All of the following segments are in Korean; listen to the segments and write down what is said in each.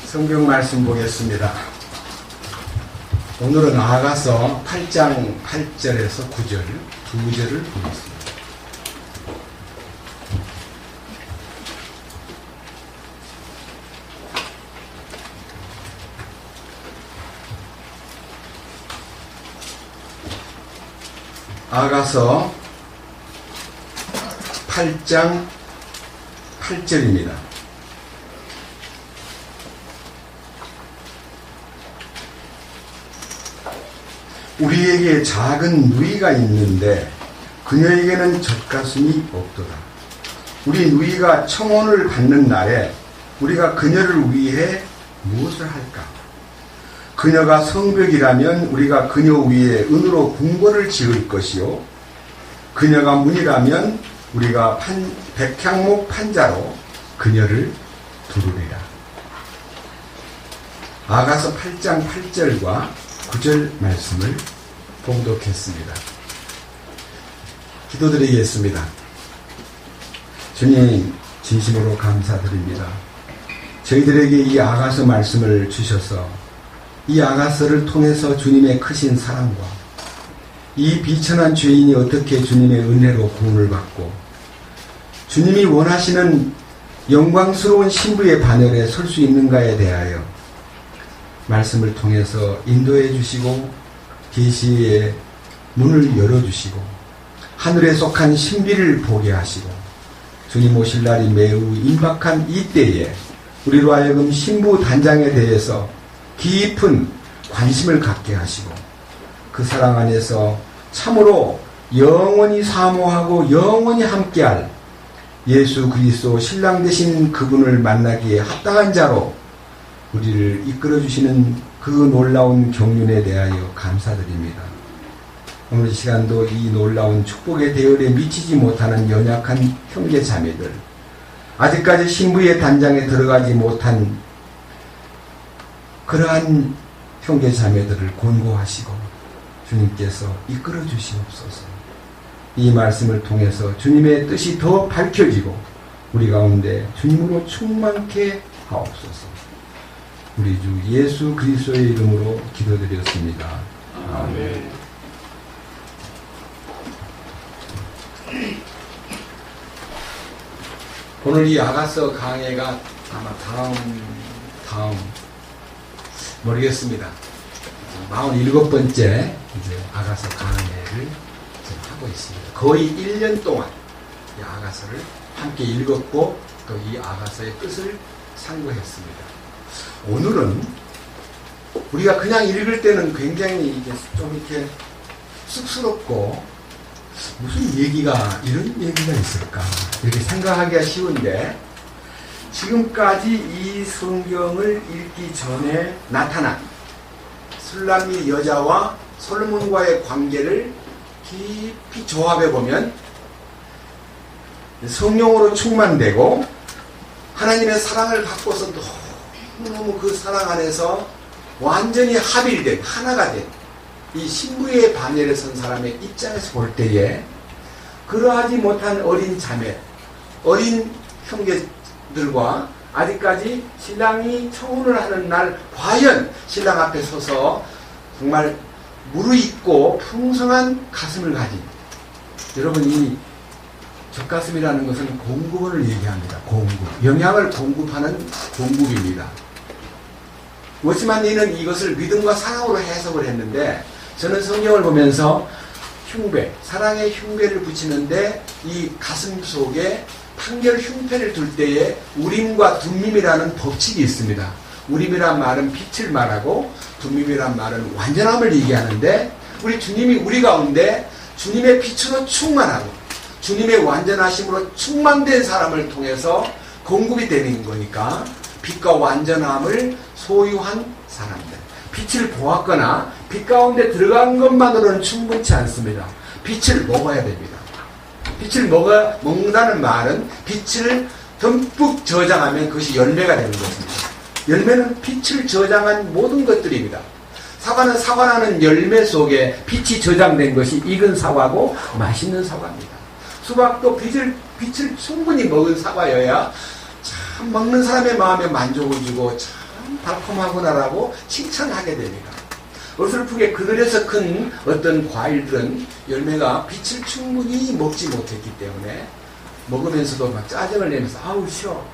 성경 말씀 보겠습니다. 오늘은 아가서 8장 8절에서 9절, 두 구절을 보겠습니다. 아가서 8장 8절입니다. 우리에게 작은 누이가 있는데 그녀에게는 젖가슴이 없도다. 우리 누이가 청혼을 받는 날에 우리가 그녀를 위해 무엇을 할까? 그녀가 성벽이라면 우리가 그녀 위에 은으로 궁궐을 지을 것이요, 그녀가 문이라면 우리가 백향목 판자로 그녀를 두르리라. 아가서 8장 8절과 9절 말씀을 봉독했습니다. 기도드리겠습니다. 주님, 진심으로 감사드립니다. 저희들에게 이 아가서 말씀을 주셔서 이 아가서를 통해서 주님의 크신 사랑과 이 비천한 죄인이 어떻게 주님의 은혜로 구원을 받고 주님이 원하시는 영광스러운 신부의 반열에 설 수 있는가에 대하여 말씀을 통해서 인도해 주시고 계시의 문을 열어주시고 하늘에 속한 신비를 보게 하시고 주님 오실 날이 매우 임박한 이때에 우리로 하여금 신부 단장에 대해서 깊은 관심을 갖게 하시고 그 사랑 안에서 참으로 영원히 사모하고 영원히 함께할 예수 그리스도 신랑 되신 그분을 만나기에 합당한 자로 우리를 이끌어주시는 그 놀라운 경륜에 대하여 감사드립니다. 오늘 이 시간도 이 놀라운 축복의 대열에 미치지 못하는 연약한 형제 자매들, 아직까지 신부의 단장에 들어가지 못한 그러한 형제 자매들을 권고하시고 주님께서 이끌어 주시옵소서. 이 말씀을 통해서 주님의 뜻이 더 밝혀지고 우리 가운데 주님으로 충만케 하옵소서. 우리 주 예수 그리스도의 이름으로 기도드렸습니다. 아멘. 오늘 이 아가서 강해가 아마 다음 모르겠습니다. 47번째 이제 아가서 강해를 하고 있습니다. 거의 1년 동안 이 아가서를 함께 읽었고 또 이 아가서의 뜻을 상고했습니다. 오늘은 우리가 그냥 읽을 때는 굉장히 이제 좀 이렇게 쑥스럽고 무슨 얘기가 이런 얘기가 있을까 이렇게 생각하기가 쉬운데 지금까지 이 성경을 읽기 전에 나타난 술람미 여자와 솔로몬과의 관계를 깊이 조합해 보면 성령으로 충만되고 하나님의 사랑을 받고서 너무 그 사랑 안에서 완전히 합일된 하나가 된 이 신부의 반열에 선 사람의 입장에서 볼 때에 그러하지 못한 어린 자매, 어린 형제들과 아직까지 신랑이 청혼을 하는 날 과연 신랑 앞에 서서 정말 무르익고 풍성한 가슴을 가진, 여러분 이 젖가슴이라는 것은 공급원을 얘기합니다. 공급, 영양을 공급하는 공급입니다. 워치만리는 이것을 믿음과 사랑으로 해석을 했는데 저는 성경을 보면서 흉배, 사랑의 흉배를 붙이는데 이 가슴 속에 판결 흉패를 둘 때에 우림과 둠밈이라는 법칙이 있습니다. 우림이란 말은 빛을 말하고 둠밈이란 말은 완전함을 얘기하는데 우리 주님이 우리 가운데 주님의 빛으로 충만하고 주님의 완전하심으로 충만된 사람을 통해서 공급이 되는 거니까 빛과 완전함을 소유한 사람들, 빛을 보았거나 빛 가운데 들어간 것만으로는 충분치 않습니다. 빛을 먹어야 됩니다. 빛을 먹는다는 말은 빛을 듬뿍 저장하면 그것이 열매가 되는 것입니다. 열매는 빛을 저장한 모든 것들입니다. 사과는 사과라는 열매 속에 빛이 저장된 것이 익은 사과고 맛있는 사과입니다. 수박도 빛을 충분히 먹은 사과여야 참 먹는 사람의 마음에 만족을 주고 참 달콤하구나라고 칭찬하게 됩니다. 어설프게 그늘에서 큰 어떤 과일들은 열매가 빛을 충분히 먹지 못했기 때문에 먹으면서도 막 짜증을 내면서 아우 싫어,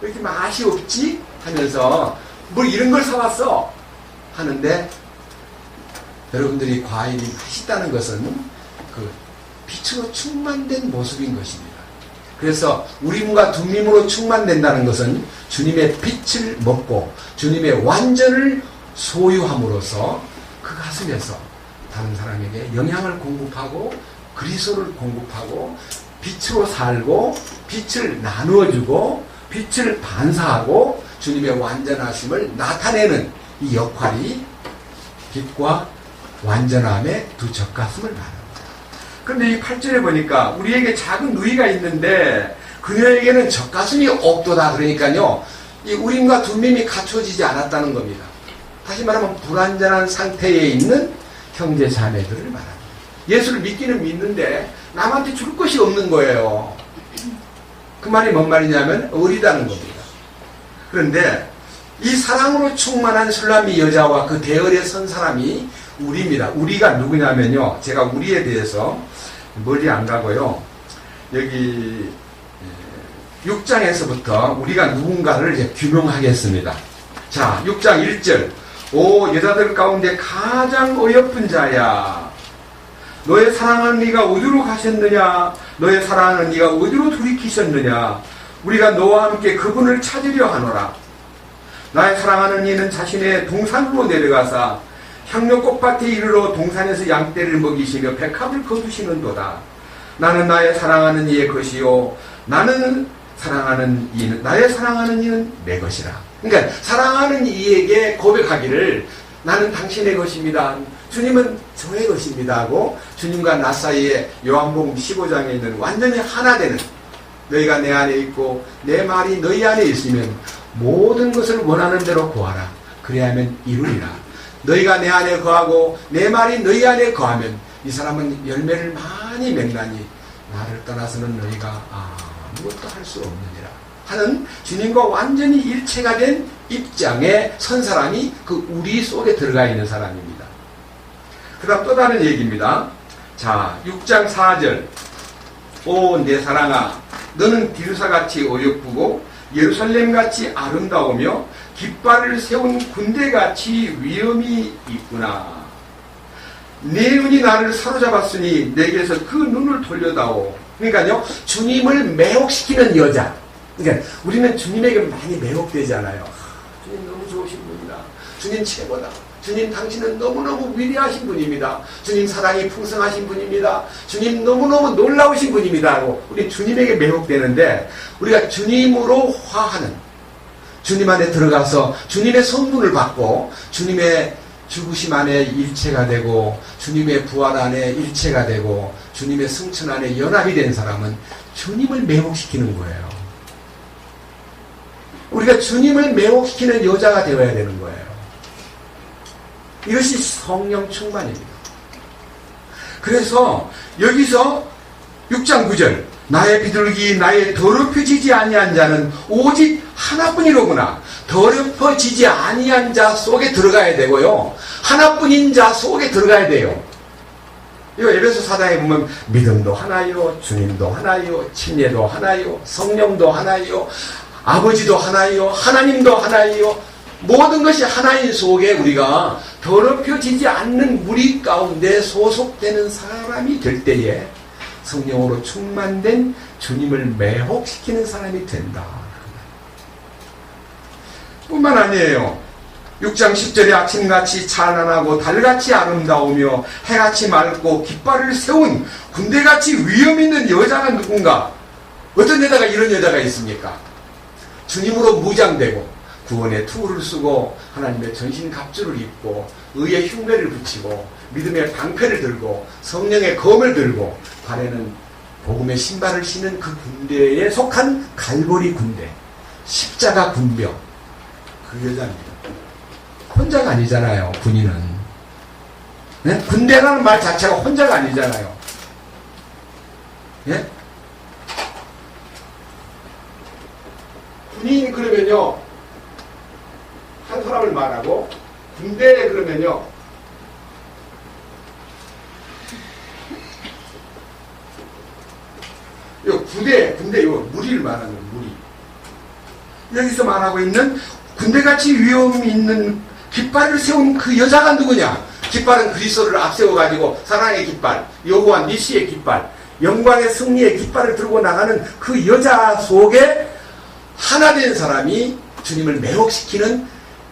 왜 이렇게 맛이 없지? 하면서 뭐 이런 걸 사왔어 하는데, 여러분들이 과일이 맛있다는 것은 그 빛으로 충만된 모습인 것입니다. 그래서 우림과 둠림으로 충만된다는 것은 주님의 빛을 먹고 주님의 완전을 소유함으로써 그 가슴에서 다른 사람에게 영향을 공급하고 그리스도를 공급하고 빛으로 살고 빛을 나누어주고 빛을 반사하고 주님의 완전하심을 나타내는 이 역할이 빛과 완전함의 두 젖가슴을 말합니다. 그런데 이 8절에 보니까 우리에게 작은 누이가 있는데 그녀에게는 젖가슴이 없도다. 그러니까요, 이 우림과 둠림이 갖춰지지 않았다는 겁니다. 다시 말하면 불완전한 상태에 있는 형제 자매들을 말합니다. 예수를 믿기는 믿는데 남한테 줄 것이 없는 거예요. 그 말이 뭔 말이냐면 어리다는 겁니다. 그런데 이 사랑으로 충만한 술람미 여자와 그 대열에 선 사람이 우리입니다. 우리가 누구냐면요, 제가 우리에 대해서 멀리 안 가고요, 여기 6장에서부터 우리가 누군가를 이제 규명하겠습니다. 자, 6장 1절. 오 여자들 가운데 가장 어여쁜 자야, 너의 사랑하는 네가 어디로 가셨느냐, 너의 사랑하는 네가 어디로 돌이키셨느냐, 우리가 너와 함께 그분을 찾으려 하노라. 나의 사랑하는 이는 자신의 동산으로 내려가사 향료 꽃밭에 이르러 동산에서 양떼를 먹이시며 백합을 거두시는도다. 나는 나의 사랑하는 이의 것이요 나는 사랑하는 이는 나의 사랑하는 이는 내 것이라. 그러니까 사랑하는 이에게 고백하기를 나는 당신의 것입니다, 주님은 저의 것입니다 하고 주님과 나 사이에 요한복음 15장에 있는 완전히 하나 되는, 너희가 내 안에 있고 내 말이 너희 안에 있으면 모든 것을 원하는 대로 구하라. 그래야만 이루리라. 너희가 내 안에 거하고 내 말이 너희 안에 거하면 이 사람은 열매를 많이 맺나니 나를 떠나서는 너희가 아무것도 할 수 없느니라 하는 주님과 완전히 일체가 된 입장에 선 사람이 그 우리 속에 들어가 있는 사람입니다. 그 다음 또 다른 얘기입니다. 자, 6장 4절. 오 내 사랑아, 너는 디르사같이 어여쁘고 예루살렘같이 아름다우며 깃발을 세운 군대같이 위엄이 있구나. 네 눈이 나를 사로잡았으니 내게서 그 눈을 돌려다오. 그러니까요, 주님을 매혹시키는 여자. 그러니까 우리는 주님에게 많이 매혹되잖아요. 주님 너무 좋으신 분이다, 주님 최고다, 주님 당신은 너무너무 위대하신 분입니다, 주님 사랑이 풍성하신 분입니다, 주님 너무너무 놀라우신 분입니다 하고 우리 주님에게 매혹되는데, 우리가 주님으로 화하는, 주님 안에 들어가서 주님의 성분을 받고 주님의 죽으심 안에 일체가 되고 주님의 부활 안에 일체가 되고 주님의 승천 안에 연합이 된 사람은 주님을 매혹시키는 거예요. 우리가 주님을 매혹시키는 여자가 되어야 되는 거예요. 이것이 성령 충만입니다. 그래서 여기서 6장 9절, 나의 비둘기 나의 더럽혀지지 아니한 자는 오직 하나뿐이로구나. 더럽혀지지 아니한 자 속에 들어가야 되고요, 하나뿐인 자 속에 들어가야 돼요. 이거 에베소 4장에 보면 믿음도 하나요, 주님도 하나요, 침례도 하나요, 성령도 하나요, 아버지도 하나요, 하나님도 하나요, 모든 것이 하나인 속에 우리가 더럽혀지지 않는 무리 가운데 소속되는 사람이 될 때에 성령으로 충만된 주님을 매혹시키는 사람이 된다. 뿐만 아니에요. 6장 10절에 아침같이 찬란하고 달같이 아름다우며 해같이 맑고 깃발을 세운 군대같이 위엄 있는 여자가 누군가? 어떤 여자가 이런 여자가 있습니까? 주님으로 무장되고 구원의 투구를 쓰고 하나님의 전신갑주를 입고 의의 흉배를 붙이고 믿음의 방패를 들고 성령의 검을 들고 발에는 복음의 신발을 신은 그 군대에 속한 갈보리 군대, 십자가 군병, 그 여자입니다. 혼자가 아니잖아요, 군인은. 네? 군대라는 말 자체가 혼자가 아니잖아요. 예? 군인이 그러면요, 한 사람을 말하고, 군대 그러면요, 요 군대 요 무리를 말하는 거예요. 무리. 여기서 말하고 있는 군대같이 위험이 있는 깃발을 세운 그 여자가 누구냐? 깃발은 그리스도를 앞세워가지고 사랑의 깃발, 여호와 니시의 깃발, 영광의 승리의 깃발을 들고 나가는 그 여자 속에 하나 된 사람이 주님을 매혹시키는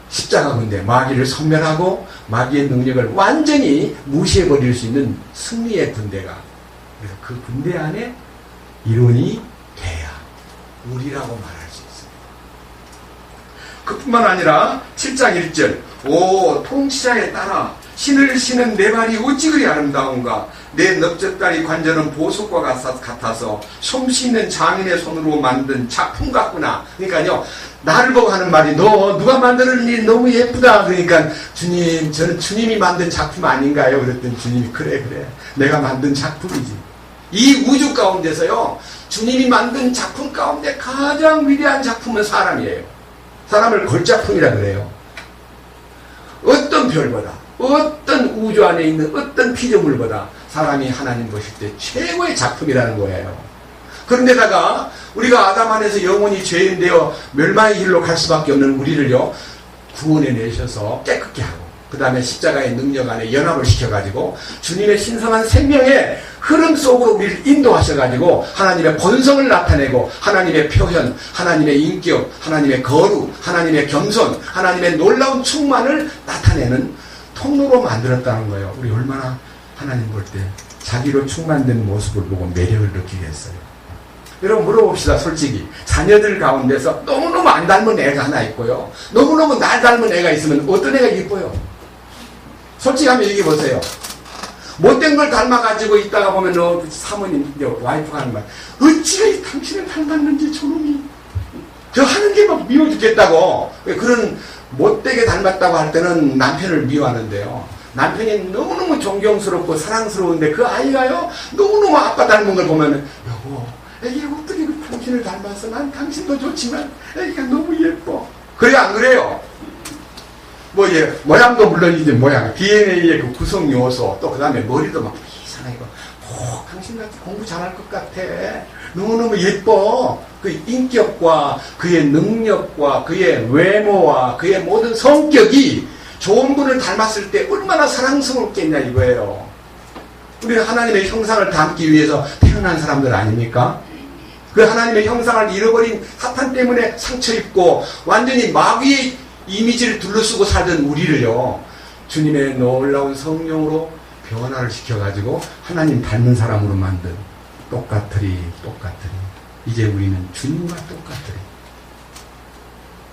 십자가 군대, 마귀를 섬멸하고 마귀의 능력을 완전히 무시해버릴 수 있는 승리의 군대가, 그래서 그 군대 안에 이론이 돼야 우리라고 말할 수 있습니다. 그뿐만 아니라 7장 1절, 오 통치자에 따라 신을 신은 내 발이 어찌 그리 아름다운가, 내 넓적다리 관절은 보석과 같아서 솜씨 있는 장인의 손으로 만든 작품 같구나. 그러니까요, 나를 보고 하는 말이, 너 누가 만들었니? 너무 예쁘다. 그러니까 주님, 저는 주님이 만든 작품 아닌가요? 그랬더니 주님이 그래 내가 만든 작품이지. 이 우주 가운데서요, 주님이 만든 작품 가운데 가장 위대한 작품은 사람이에요. 사람을 걸작품이라 그래요. 어떤 별보다, 어떤 우주 안에 있는 어떤 피조물보다 사람이 하나님 보실 때 최고의 작품이라는 거예요. 그런데다가 우리가 아담 안에서 영원히 죄인 되어 멸망의 길로 갈 수밖에 없는 우리를요, 구원해 내셔서 깨끗게 하고, 그 다음에 십자가의 능력 안에 연합을 시켜가지고 주님의 신성한 생명의 흐름 속으로 우리를 인도하셔가지고 하나님의 본성을 나타내고 하나님의 표현, 하나님의 인격, 하나님의 거룩, 하나님의 겸손, 하나님의 놀라운 충만을 나타내는 통로로 만들었다는 거예요. 우리 얼마나 하나님 볼 때 자기로 충만된 모습을 보고 매력을 느끼겠어요. 여러분 물어봅시다. 솔직히 자녀들 가운데서 너무너무 안 닮은 애가 하나 있고요, 너무너무 날 닮은 애가 있으면 어떤 애가 이뻐요? 솔직히 한번 얘기해 보세요. 못된 걸 닮아가지고 있다가 보면 사모님, 와이프가 하는 말, 어찌 당신을 닮았는지 저놈이, 저 하는 게 막 미워 죽겠다고. 그런 못되게 닮았다고 할 때는 남편을 미워하는데요, 남편이 너무너무 존경스럽고 사랑스러운데 그 아이가요, 너무너무 아빠 닮은 걸 보면, 여보, 애기가 어떻게 당신을 닮았어? 난 당신도 좋지만 애기가 너무 예뻐. 그래 안 그래요? 모양도 물론이지, 모양, DNA의 그 구성 요소, 또 그 다음에 머리도 막 이상하게, 당신같이 공부 잘할 것 같아. 너무너무 예뻐. 그 인격과 그의 능력과 그의 외모와 그의 모든 성격이 좋은 분을 닮았을 때 얼마나 사랑스럽겠냐 이거예요. 우리는 하나님의 형상을 닮기 위해서 태어난 사람들 아닙니까? 그 하나님의 형상을 잃어버린 사탄 때문에 상처 입고 완전히 마귀의 이미지를 둘러쓰고 살던 우리를요, 주님의 놀라운 성령으로 변화를 시켜가지고 하나님 닮은 사람으로 만든, 똑같으리 이제 우리는 주님과 똑같으리.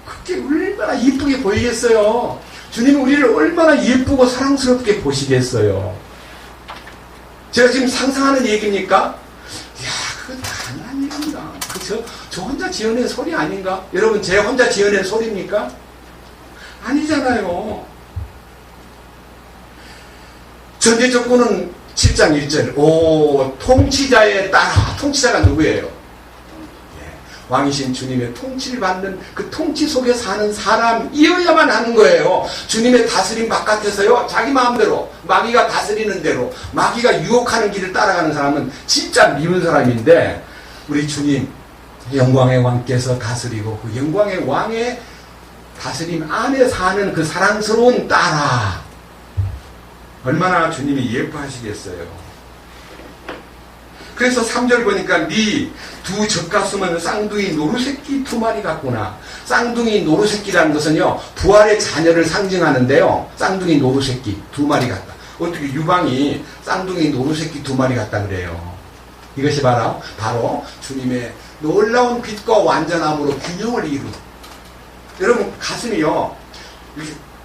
그게 얼마나 이쁘게 보이겠어요. 주님은 우리를 얼마나 예쁘고 사랑스럽게 보시겠어요. 제가 지금 상상하는 얘기입니까? 그거 당연한 얘기입니다. 저 혼자 지어낸 소리 아닌가? 여러분, 제 혼자 지어낸 소리입니까? 아니잖아요. 전제 조건은 7장 1절, 오 통치자에 따라. 통치자가 누구예요? 왕이신 주님의 통치를 받는 그 통치 속에 사는 사람이어야만 하는 거예요. 주님의 다스림 바깥에서요, 자기 마음대로 마귀가 다스리는 대로 마귀가 유혹하는 길을 따라가는 사람은 진짜 미운 사람인데, 우리 주님 영광의 왕께서 다스리고 그 영광의 왕의 다스림 안에 사는 그 사랑스러운 딸아, 얼마나 주님이 예뻐하시겠어요. 그래서 3절 보니까 네 두 젖가슴은 쌍둥이 노루새끼 2마리 같구나. 쌍둥이 노루새끼라는 것은요, 부활의 자녀를 상징하는데요, 쌍둥이 노루새끼 2마리 같다. 어떻게 유방이 쌍둥이 노루새끼 2마리 같다 그래요. 이것이 바로 주님의 놀라운 빛과 완전함으로 균형을 이룬. 여러분 가슴이요,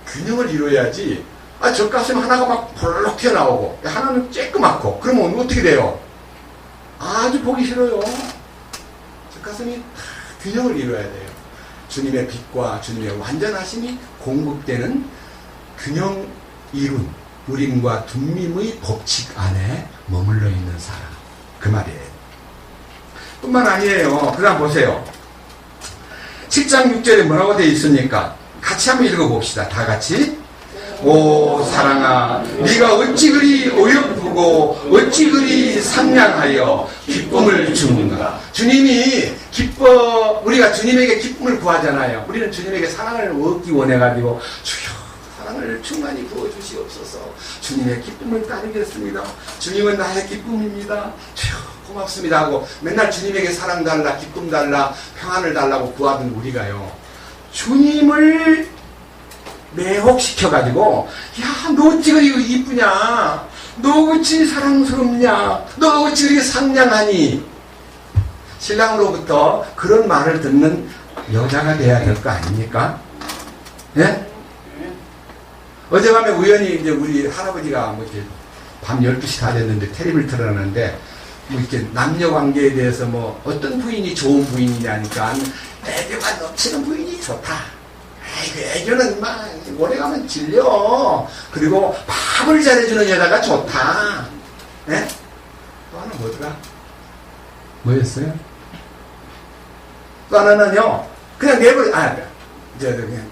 균형을 이루어야지. 젖가슴 하나가 막 볼록 튀어나오고 하나는 쬐끄맣고 그러면 어떻게 돼요? 아주 보기 싫어요. 젖가슴이 균형을 이루어야 돼요. 주님의 빛과 주님의 완전하심이 공급되는 균형 이룬 우림과 둠밈의 법칙 안에 머물러 있는 사람, 그 말이에요. 뿐만 아니에요. 그 다음 보세요. 7장 6절에 뭐라고 되어 있습니까? 같이 한번 읽어봅시다. 다 같이. 오 사랑아, 네가 어찌 그리 어여쁘고 어찌 그리 상냥하여 기쁨을 주는가. 주님이 우리가 주님에게 기쁨을 구하잖아요. 우리는 주님에게 사랑을 얻기 원해가지고 주여 사랑을 충만히 부어주시옵소서. 주님의 기쁨을 따르겠습니다. 주님은 나의 기쁨입니다. 주여 고맙습니다 하고 맨날 주님에게 사랑 달라, 기쁨 달라, 평안을 달라고 구하던 우리가요, 주님을 매혹시켜가지고 야 너 어찌 그리 이쁘냐, 너 어찌 사랑스럽냐, 너 어찌 그리 상냥하니, 신랑으로부터 그런 말을 듣는 여자가 돼야 될 거 아닙니까? 예? 어젯밤에 우연히 이제 우리 할아버지가 뭐 이렇게 밤 12시 다 됐는데 텔레비를 틀어놨는데 뭐 이렇게 남녀 관계에 대해서 뭐 어떤 부인이 좋은 부인이냐니까 애교가 넘치는 부인이 좋다. 애교는 막 오래 가면 질려. 그리고 밥을 잘해주는 여자가 좋다. 예? 또 하나 뭐더라? 뭐였어요? 또 하나는요, 그냥 그냥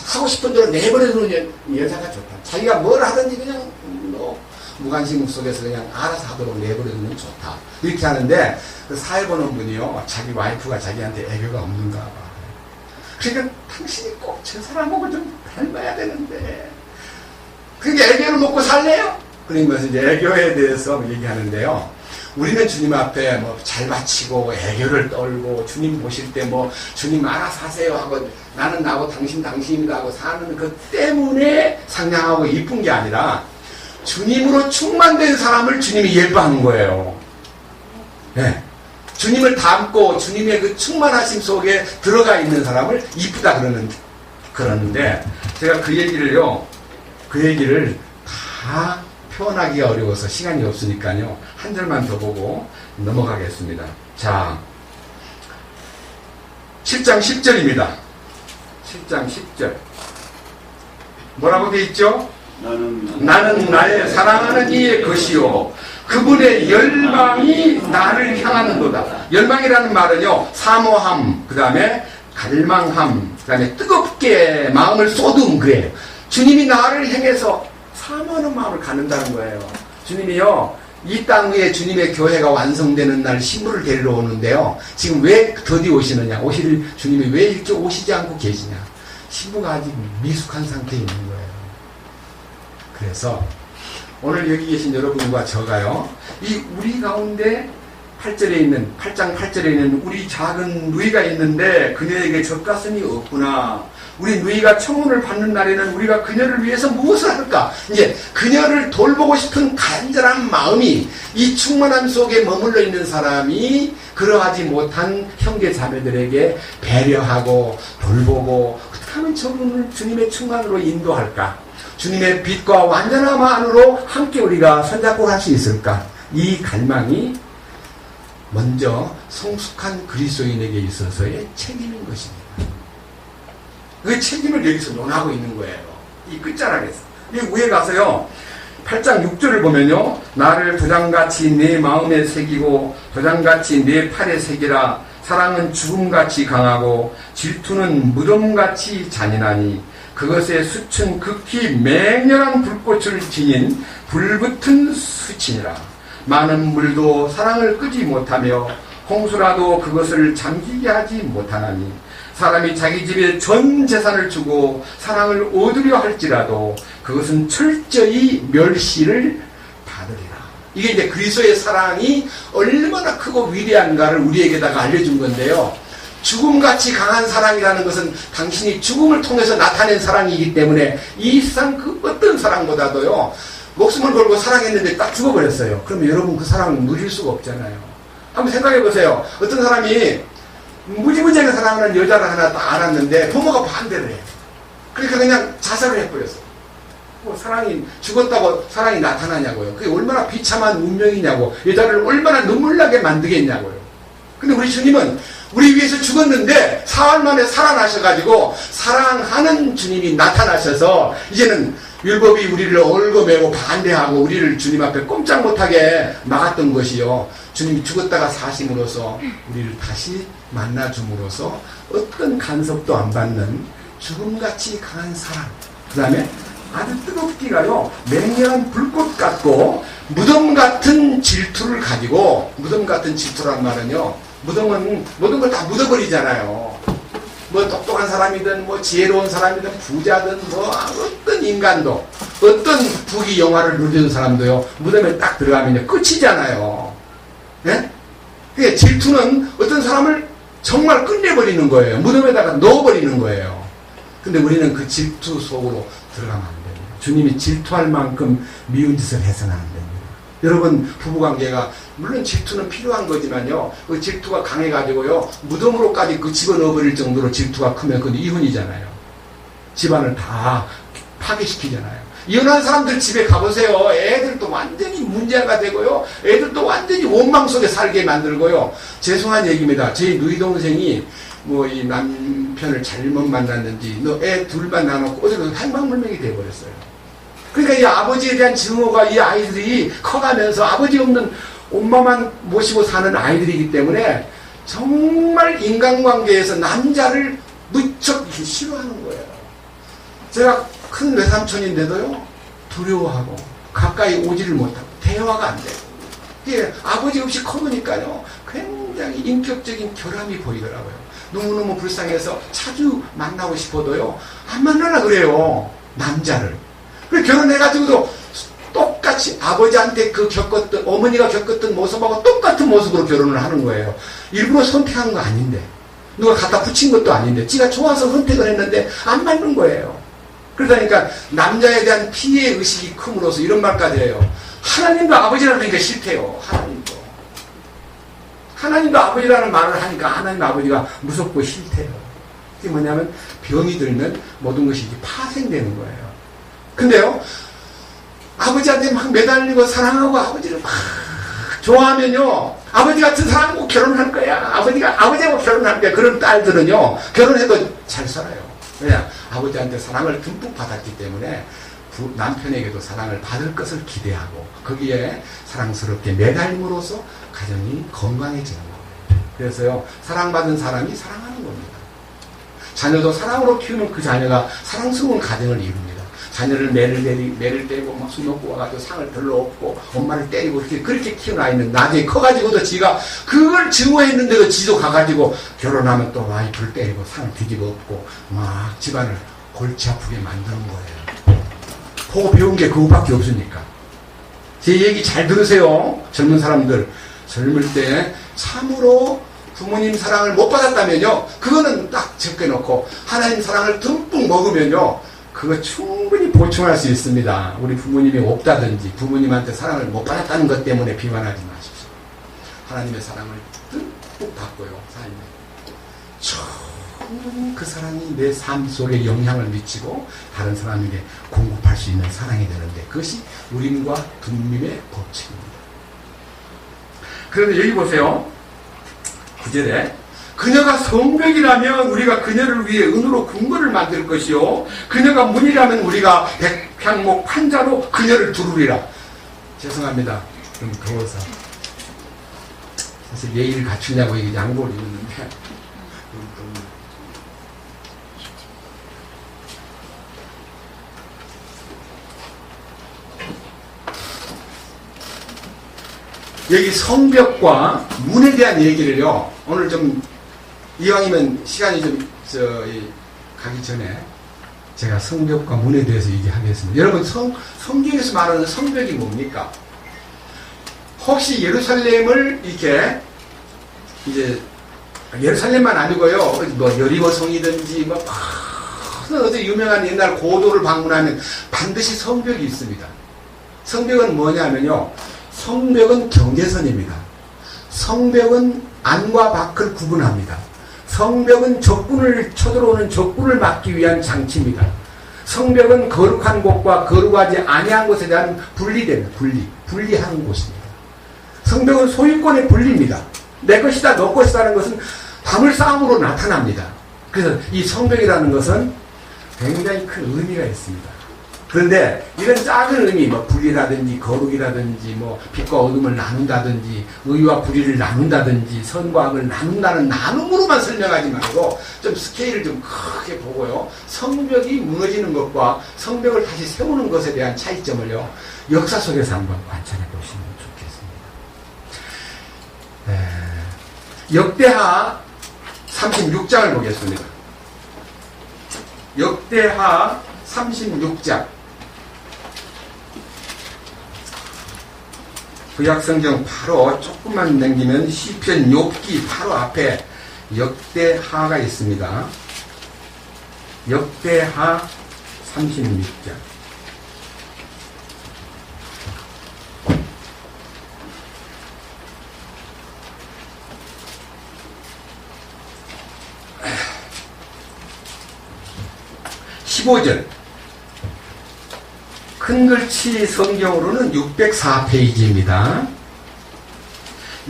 하고 싶은 대로 내버려두는 여자가 좋다. 자기가 뭘 하든지 그냥 무관심 속에서 그냥 알아서 하도록 내버려두면 좋다. 이렇게 하는데 그 사회 보는 분이요, 자기 와이프가 자기한테 애교가 없는가 봐. 그러니까 당신이 꼭 저 사람하고 좀 닮아야 되는데 그게 애교를 먹고 살래요? 그러면서 이제 애교에 대해서 얘기하는데요, 우리는 주님 앞에 뭐 잘 바치고 애교를 떨고 주님 보실 때 뭐 주님 알아서 하세요 하고 나는 나고 당신 당신입니다 하고 사는 그 때문에 상냥하고 이쁜 게 아니라 주님으로 충만된 사람을 주님이 예뻐하는 거예요. 네. 주님을 닮고 주님의 그 충만하심 속에 들어가 있는 사람을 이쁘다 그러는데 제가 그 얘기를 다 표현하기가 어려워서 시간이 없으니까요, 한 절만 더 보고 넘어가겠습니다. 자, 7장 10절입니다. 7장 10절 뭐라고 돼 있죠? 나는 나의 사랑하는 이의 것이요 그분의 열망이 나를 향하는도다. 열망이라는 말은요, 사모함, 그 다음에 갈망함, 그 다음에 뜨겁게 마음을 쏟음, 그래요. 주님이 나를 향해서 사모하는 마음을 갖는다는 거예요. 주님이요, 이 땅 위에 주님의 교회가 완성되는 날 신부를 데리러 오는데요, 지금 왜 더디 오시느냐, 주님이 왜 이렇게 오시지 않고 계시냐, 신부가 아직 미숙한 상태에 있는 거예요. 그래서 오늘 여기 계신 여러분과 저가요, 이 우리 가운데 8장 8절에 있는 우리 작은 누이가 있는데 그녀에게 젖가슴이 없구나. 우리 누이가 청혼을 받는 날에는 우리가 그녀를 위해서 무엇을 할까? 이제 그녀를 돌보고 싶은 간절한 마음이, 이 충만함 속에 머물러 있는 사람이 그러하지 못한 형제 자매들에게 배려하고 돌보고 어떻게 하면 저분을 주님의 충만으로 인도할까? 주님의 빛과 완전함 안으로 함께 우리가 손잡고 갈 수 있을까? 이 갈망이 먼저 성숙한 그리스도인에게 있어서의 책임인 것입니다. 그 책임을 여기서 논하고 있는 거예요. 이 끝자락에서. 이 위에 가서요, 8장 6절을 보면요, 나를 도장같이 내 마음에 새기고 도장같이 내 팔에 새기라. 사랑은 죽음같이 강하고 질투는 무덤같이 잔인하니 그것의 수춘 극히 맹렬한 불꽃을 지닌 불붙은 수치니라. 많은 물도 사랑을 끄지 못하며 홍수라도 그것을 잠기게 하지 못하나니 사람이 자기 집에 전 재산을 주고 사랑을 얻으려 할지라도 그것은 철저히 멸시를 받으리라. 이게 이제 그리스도의 사랑이 얼마나 크고 위대한가를 우리에게다가 알려준 건데요, 죽음같이 강한 사랑이라는 것은 당신이 죽음을 통해서 나타낸 사랑이기 때문에 이 세상 그 어떤 사랑보다도요, 목숨을 걸고 사랑했는데 딱 죽어버렸어요. 그러면 여러분 그 사랑을 누릴 수가 없잖아요. 한번 생각해 보세요. 어떤 사람이 무지무지하게 사랑하는 여자를 하나 딱 알았는데 부모가 반대를 해요. 그러니까 그냥 자살을 해버렸어요. 뭐 사랑이 죽었다고 사랑이 나타나냐고요. 그게 얼마나 비참한 운명이냐고, 여자를 얼마나 눈물나게 만들겠냐고요. 근데 우리 주님은 우리 위해서 죽었는데 사흘 만에 살아나셔가지고 사랑하는 주님이 나타나셔서 이제는 율법이 우리를 얽어매고 반대하고 우리를 주님 앞에 꼼짝 못하게 막았던 것이요, 주님이 죽었다가 사심으로써 우리를 다시 만나줌으로써 어떤 간섭도 안 받는 죽음같이 강한 사랑. 그 다음에 아주 뜨겁기가요, 맹렬한 불꽃 같고, 무덤 같은 질투를 가지고, 무덤 같은 질투란 말은요, 무덤은 모든 걸 다 묻어버리잖아요. 뭐 똑똑한 사람이든, 뭐 지혜로운 사람이든, 부자든, 뭐 어떤 인간도, 어떤 부귀 영화를 누리는 사람도요, 무덤에 딱 들어가면요, 끝이잖아요. 예? 그러니까 질투는 어떤 사람을 정말 끝내버리는 거예요. 무덤에다가 넣어버리는 거예요. 근데 우리는 그 질투 속으로 들어가면 안 됩니다. 주님이 질투할 만큼 미운 짓을 해서는 안 됩니다. 여러분, 부부관계가 물론 질투는 필요한 거지만요, 그 질투가 강해가지고요, 무덤으로까지 그 집어넣어버릴 정도로 질투가 크면 그건 이혼이잖아요. 집안을 다 파괴시키잖아요. 이혼한 사람들 집에 가보세요. 애들도 완전히 문제가 되고요, 애들도 완전히 원망 속에 살게 만들고요. 죄송한 얘기입니다. 제 누이 동생이 뭐 이 남편을 잘못 만났는지 너 애 둘만 나눠놓고 어제도 행방불명이 돼버렸어요. 그러니까 이 아버지에 대한 증오가 이 아이들이 커가면서 아버지 없는 엄마만 모시고 사는 아이들이기 때문에 정말 인간관계에서 남자를 무척 싫어하는 거예요. 제가 큰 외삼촌인데도요, 두려워하고 가까이 오지를 못하고 대화가 안 되고, 예, 아버지 없이 커보니까요, 굉장히 인격적인 결함이 보이더라고요. 너무너무 불쌍해서 자주 만나고 싶어도요, 안 만나라 그래요, 남자를. 그래서 결혼해가지고도 똑같이 아버지한테 그 겪었던, 어머니가 겪었던 모습하고 똑같은 모습으로 결혼을 하는 거예요. 일부러 선택한 거 아닌데, 누가 갖다 붙인 것도 아닌데, 지가 좋아서 선택을 했는데 안 맞는 거예요. 그러니까 남자에 대한 피해 의식이 큼으로써 이런 말까지 해요. 하나님도 아버지라는 게 싫대요. 하나님도 아버지라는 말을 하니까 하나님 아버지가 무섭고 싫대요. 그게 뭐냐면 병이 들면 모든 것이 이제 파생되는 거예요. 근데요, 아버지한테 막 매달리고 사랑하고 아버지를 막 좋아하면요, 아버지 같은 사람하고 결혼할 거야. 아버지하고 결혼할 거야. 그런 딸들은요, 결혼해도 잘 살아요. 왜냐? 아버지한테 사랑을 듬뿍 받았기 때문에 남편에게도 사랑을 받을 것을 기대하고 거기에 사랑스럽게 매달림으로써 가정이 건강해지는 거예요. 그래서요, 사랑받은 사람이 사랑하는 겁니다. 자녀도 사랑으로 키우면 그 자녀가 사랑스러운 가정을 이룹니다. 자녀를 매를 때리고 막 술 먹고 와가지고 상을 별로 없고 엄마를 때리고 그렇게 키운 아이는 나중에 커가지고도 지가 그걸 증오했는데도 지도 가가지고 결혼하면 또 와이프를 때리고 상을 뒤집어 엎고 막 집안을 골치 아프게 만드는 거예요. 보고 배운 게 그거밖에 없으니까. 제 얘기 잘 들으세요. 젊은 사람들. 젊을 때 참으로 부모님 사랑을 못 받았다면요, 그거는 딱 적게놓고 하나님 사랑을 듬뿍 먹으면요, 그거 충분히 보충할 수 있습니다. 우리 부모님이 없다든지 부모님한테 사랑을 못 받았다는 것 때문에 비관하지 마십시오. 하나님의 사랑을 듬뿍 받고요, 삶에 충분히 그 사랑이 내 삶 속에 영향을 미치고 다른 사람에게 공급할 수 있는 사랑이 되는데, 그것이 우림과 둠림의 법칙입니다. 그런데 여기 보세요. 9절에 그녀가 성벽이라면 우리가 그녀를 위해 은으로 궁궐을 만들 것이요, 그녀가 문이라면 우리가 백향목 판자로 그녀를 두르리라. 죄송합니다. 좀 더워서 사실 예의를 갖추냐고 이게 양보를 입었는데 여기 성벽과 문에 대한 얘기를요, 오늘 좀 이왕이면 시간이 좀 가기 전에 제가 성벽과 문에 대해서 얘기하겠습니다. 여러분, 성경에서 말하는 성벽이 뭡니까? 혹시 예루살렘을 이렇게 이제 예루살렘만 아니고요, 뭐 여리고성이든지 뭐 어디 유명한 옛날 고도를 방문하면 반드시 성벽이 있습니다. 성벽은 뭐냐면요, 성벽은 경계선입니다. 성벽은 안과 밖을 구분합니다. 성벽은 적군을 쳐들어오는 적군을 막기 위한 장치입니다. 성벽은 거룩한 곳과 거룩하지 아니한 곳에 대한 분리됩니다. 분리하는 곳입니다. 성벽은 소유권의 분리입니다. 내 것이다, 너 것이다라는 것은 담을 싸움으로 나타납니다. 그래서 이 성벽이라는 것은 굉장히 큰 의미가 있습니다. 그런데 이런 작은 의미, 뭐 불이라든지 거룩이라든지 뭐 빛과 어둠을 나눈다든지 의와 불의를 나눈다든지 선과 악을 나눈다는 나눔으로만 설명하지 말고 좀 스케일을 좀 크게 보고요. 성벽이 무너지는 것과 성벽을 다시 세우는 것에 대한 차이점을요. 역사 속에서 한번 관찰해 보시면 좋겠습니다. 역대하 36장을 보겠습니다. 역대하 36장. 구약성경 바로 조금만 넘기면 시편 욥기 바로 앞에 역대하가 있습니다. 역대하 36장. 큰 글씨 성경으로는 604페이지입니다.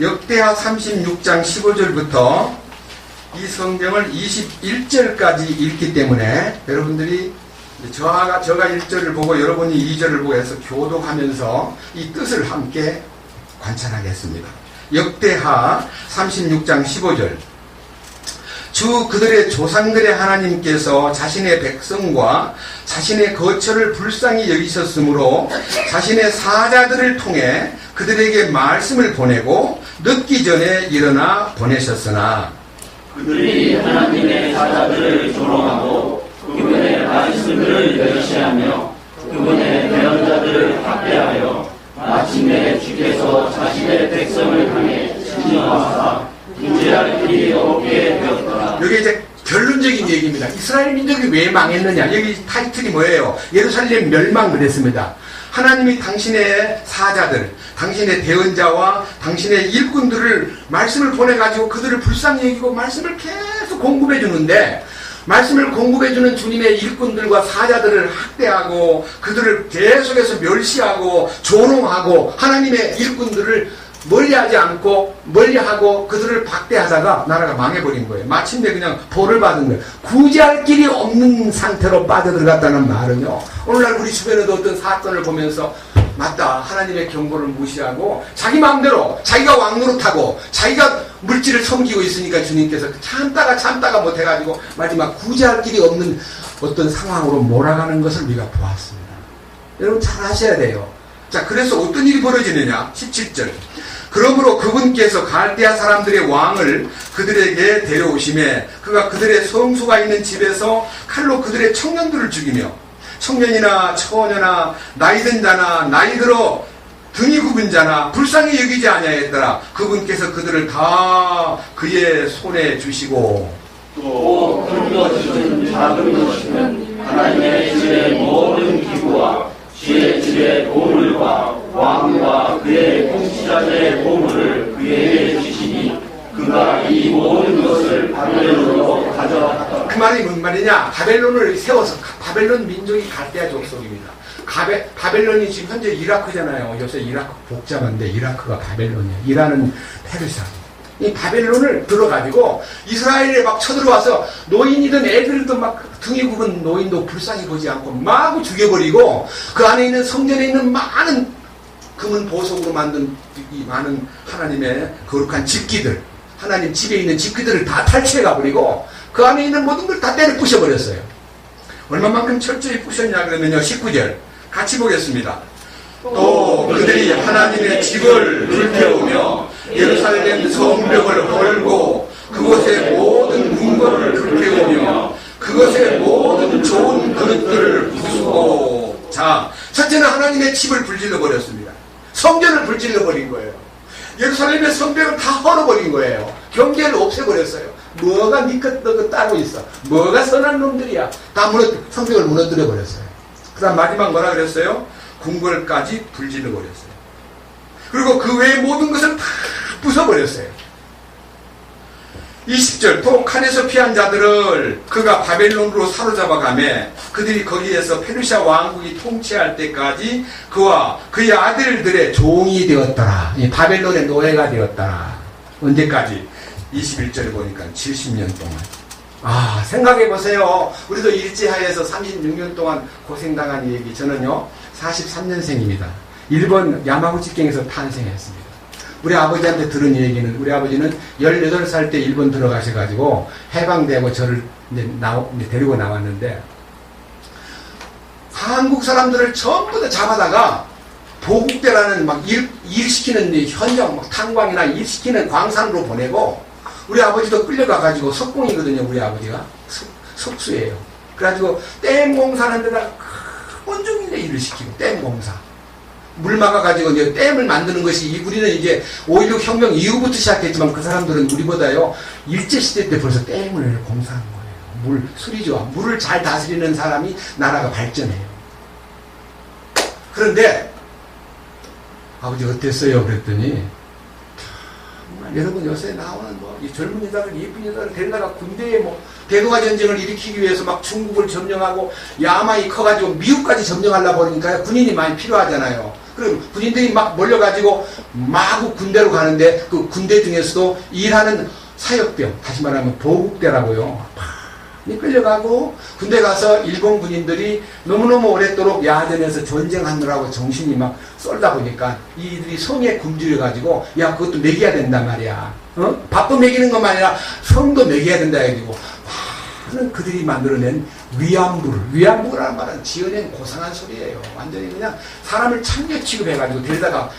역대하 36장 15절부터 이 성경을 21절까지 읽기 때문에 여러분들이 저가 1절을 보고 여러분이 2절을 보고 해서 교독하면서 이 뜻을 함께 관찰하겠습니다. 역대하 36장 15절. 주 그들의 조상들의 하나님께서 자신의 백성과 자신의 거처를 불쌍히 여기셨으므로 자신의 사자들을 통해 그들에게 말씀을 보내고 늦기 전에 일어나 보내셨으나 그들이 하나님의 사자들을 조롱하고 그분의 말씀을 멸시하며 그분의 대언자들을 학대하여 마침내 주께서 자신의 백성을 향해 진노하사 구제할 길이 없게 되었더라. 여기 이제 결론적인 얘기입니다. 이스라엘 민족이 왜 망했느냐. 여기 타이틀이 뭐예요? 예루살렘 멸망 그랬습니다. 하나님이 당신의 사자들, 당신의 대언자와 당신의 일꾼들을 말씀을 보내가지고 그들을 불쌍히 여기고 말씀을 계속 공급해 주는데 말씀을 공급해 주는 주님의 일꾼들과 사자들을 학대하고 그들을 계속해서 멸시하고 조롱하고 하나님의 일꾼들을 멀리하지 않고 멀리하고 그들을 박대하다가 나라가 망해버린 거예요. 마침내 그냥 벌을 받은 거예요. 구제할 길이 없는 상태로 빠져들어갔다는 말은요. 오늘날 우리 주변에도 어떤 사건을 보면서 맞다 하나님의 경고를 무시하고 자기 마음대로 자기가 왕노릇하고 자기가 물질을 섬기고 있으니까 주님께서 참다가 못해가지고 마지막 구제할 길이 없는 어떤 상황으로 몰아가는 것을 우리가 보았습니다. 여러분 잘 아셔야 돼요. 자, 그래서 어떤 일이 벌어지느냐? 17절. 그러므로 그분께서 갈대아 사람들의 왕을 그들에게 데려오심에 그가 그들의 성소가 있는 집에서 칼로 그들의 청년들을 죽이며 청년이나 처녀나 나이든 자나 나이 들어 등이 굽은 자나 불쌍히 여기지 아니하였더라. 그분께서 그들을 다 그의 손에 주시고 또 큰 것이든 작은 것이든 하나님의 집의 모든 기구와 주의 집의 보물과 왕과 그의 통치자들의 보물을 그에게 주시니 그가 이 모든 것을 바벨론으로 가져왔다. 그 말이 무슨 말이냐? 바벨론을 세워서 바벨론 민족이 갈대아 족속입니다. 바벨론이 지금 현재 이라크잖아요. 요새 이라크 복잡한데 이라크가 바벨론이에요. 이란은 페르시아. 이 바벨론을 들어가지고 이스라엘에 막 쳐들어와서 노인이든 애들도 막 등이 굽은 노인도 불쌍히 보지 않고 마구 죽여버리고 그 안에 있는 성전에 있는 많은 금은 보석으로 만든 이 많은 하나님의 거룩한 집기들 하나님 집에 있는 집기들을 다 탈취해 가버리고 그 안에 있는 모든 걸 다 때려 부셔버렸어요. 얼마만큼 철저히 부셨냐 그러면요 19절 같이 보겠습니다. 또 그들이 하나님의 집을 불태우며 예루살렘 성벽을 헐고 그곳의 모든 문거를 불태우며 그것의 모든 좋은 그릇들을 부수고 자 첫째는 하나님의 집을 불질러 버렸습니다. 성전을 불질러 버린 거예요. 예루살렘의 성벽을 다 헐어버린 거예요. 경계를 없애버렸어요. 뭐가 니끗너긋 따로 있어. 뭐가 선한 놈들이야. 다 성벽을 무너뜨려 버렸어요. 그 다음 마지막 뭐라 그랬어요? 궁궐까지 불질러 버렸어요. 그리고 그 외의 모든 것을 다 부숴버렸어요. 20절 또 칸에서 피한 자들을 그가 바벨론으로 사로잡아가매 그들이 거기에서 페르시아 왕국이 통치할 때까지 그와 그의 아들들의 종이 되었더라. 이 바벨론의 노예가 되었더라. 언제까지? 21절에 보니까 70년 동안. 생각해 보세요. 우리도 일제하에서 36년 동안 고생당한 얘기. 저는요 43년생입니다. 일본 야마구치경에서 탄생했습니다. 우리 아버지한테 들은 얘기는, 우리 아버지는 18살 때 일본 들어가셔가지고 해방되고 저를 이제 데리고 나왔는데, 한국 사람들을 전부 다 잡아다가 보국대라는 막 일시키는 현장, 막 탄광이나 일시키는 광산으로 보내고, 우리 아버지도 끌려가가지고 석공이거든요. 우리 아버지가 석수예요. 그래가지고 댐 공사하는 데다가 온종일 일을 시키고, 댐 공사. 물 막아가지고 이제 댐을 만드는 것이, 우리는 이제 5.16 혁명 이후부터 시작했지만 그 사람들은 우리보다요 일제시대 때 벌써 댐을 공사한 거예요. 술이죠. 물을 잘 다스리는 사람이 나라가 발전해요. 그런데 아버지 어땠어요? 그랬더니, 여러분 요새 나오는 이 젊은 여자들, 예쁜 여자들 데려다가 군대에 대동아 전쟁을 일으키기 위해서 막 중국을 점령하고 야만이 커가지고 미국까지 점령하려고 그러니까 군인이 많이 필요하잖아요. 그럼 군인들이 막 몰려가지고 마구 군대로 가는데, 그 군대 중에서도 일하는 사역병, 다시 말하면 보국대라고요. 많이 끌려가고, 군대 가서 일본 군인들이 너무너무 오랫도록 야전에서 전쟁하느라고 정신이 막 쏠다 보니까 이들이 성에 굶주려가지고, 야 그것도 먹여야 된단 말이야. 밥도 먹이는 것만 아니라 성도 먹여야 된다 해가지고 많은 그들이 만들어낸 위안부라는 말은 지어낸 고상한 소리예요. 완전히 그냥 사람을 참개 취급해가지고 데려다가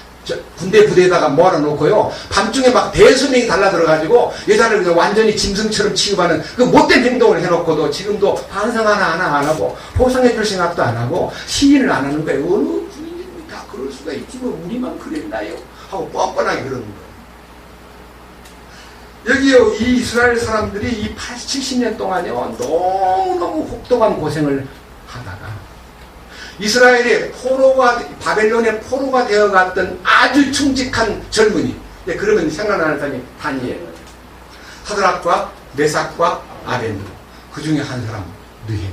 군대 부대에다가 모아놓고요, 밤중에 막 대수명이 달라들어가지고 여자를 그냥 완전히 짐승처럼 취급하는 그 못된 행동을 해놓고도 지금도 반성 하나 안 하고 보상해줄 생각도 안 하고 시인을 안 하는 거예요. 어느 군인이 다 그럴 수가 있지 뭐 우리만 그랬나요? 하고 뻔뻔하게 그러는 거예요. 여기요, 이 이스라엘 사람들이 이 70년 동안요 너무너무 혹독한 고생을 하다가 이스라엘의 바벨론의 포로가 되어갔던 아주 충직한 젊은이, 그러면 생각나는 사람이 다니엘, 사드락과 메삭과 아벤누고, 그 중에 한 사람 느헤미야.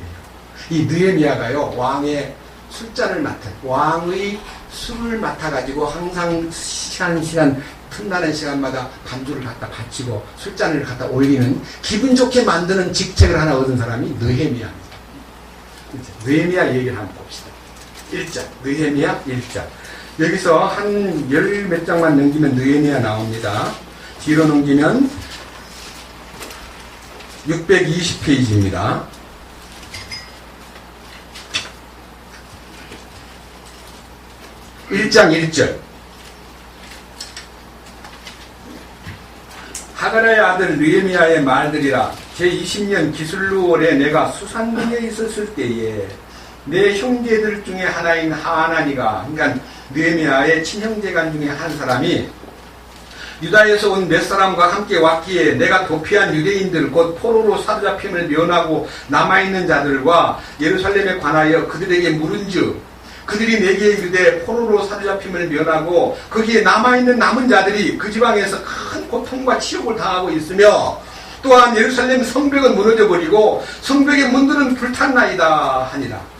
이 느헤미야가요 왕의 술잔을 왕의 술을 맡아가지고 항상 시간 틈나는 시간마다 반주를 갖다 바치고 술잔을 갖다 올리는, 기분 좋게 만드는 직책을 하나 얻은 사람이 느헤미야입니다. 느헤미야 얘기를 한번 봅시다. 1장, 느헤미야 1장. 여기서 한 열 몇 장만 넘기면 느헤미야 나옵니다. 뒤로 넘기면 620페이지입니다. 1장 1절. 하가나의 아들 느헤미야의 말들이라. 제20년 기슬루월에 내가 수산문에 있었을 때에 내 형제들 중에 하나인 하나니가, 그러니까 느헤미야의 친형제간 중에 한 사람이 유다에서 온 몇 사람과 함께 왔기에 내가 도피한 유대인들 곧 포로로 사로잡힘을 면하고 남아있는 자들과 예루살렘에 관하여 그들에게 물은즉, 그들이 내게 이르되 포로로 사로잡힘을 면하고 거기에 남아있는 남은 자들이 그 지방에서 큰 고통과 치욕을 당하고 있으며 또한 예루살렘 성벽은 무너져버리고 성벽의 문들은 불탔나이다 하니라.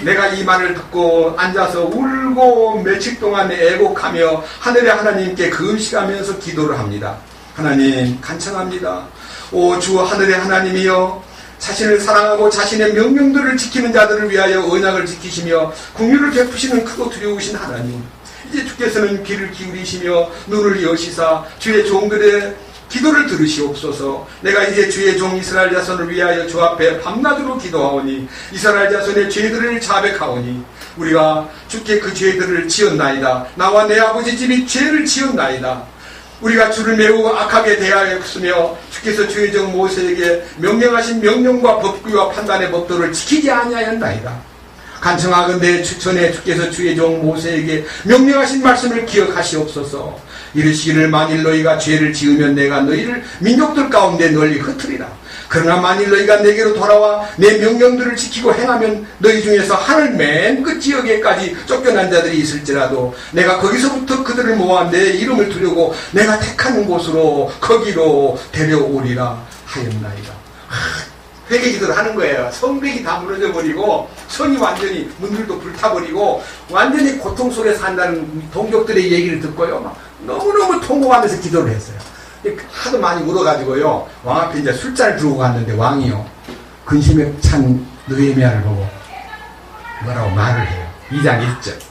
내가 이 말을 듣고 앉아서 울고 며칠 동안 애곡하며 하늘의 하나님께 금식하면서 기도를 합니다. 하나님 간청합니다. 오 주 하늘의 하나님이여, 자신을 사랑하고 자신의 명령들을 지키는 자들을 위하여 언약을 지키시며 긍휼을 베푸시는 크고 두려우신 하나님, 이제 주께서는 귀를 기울이시며 눈을 여시사 주의 종들의 기도를 들으시옵소서. 내가 이제 주의 종 이스라엘 자손을 위하여 주 앞에 밤낮으로 기도하오니 이스라엘 자손의 죄들을 자백하오니 우리가 주께 그 죄들을 지었나이다. 나와 내 아버지 집이 죄를 지었나이다. 우리가 주를 매우 악하게 대하였으며 주께서 주의 종 모세에게 명령하신 명령과 법규와 판단의 법도를 지키지 아니하였나이다. 간청하건대 전에 주께서 주의 종 모세에게 명령하신 말씀을 기억하시옵소서. 이르시기를 만일 너희가 죄를 지으면 내가 너희를 민족들 가운데 널리 흩으리라. 그러나 만일 너희가 내게로 돌아와 내 명령들을 지키고 행하면 너희 중에서 하늘 맨 끝 지역에까지 쫓겨난 자들이 있을지라도 내가 거기서부터 그들을 모아 내 이름을 두려고 내가 택하는 곳으로 거기로 데려오리라 하였나이다. 회개 기도를 하는 거예요. 성벽이 다 무너져버리고 성이 완전히 문들도 불타버리고 완전히 고통 속에 산다는 동족들의 얘기를 듣고요, 막 너무너무 통곡하면서 기도를 했어요. 하도 많이 울어가지고요. 왕 앞에 이제 술잔을 들고 갔는데 왕이요. 근심에 찬 느헤미야를 보고 뭐라고 말을 해요. 2장 1절.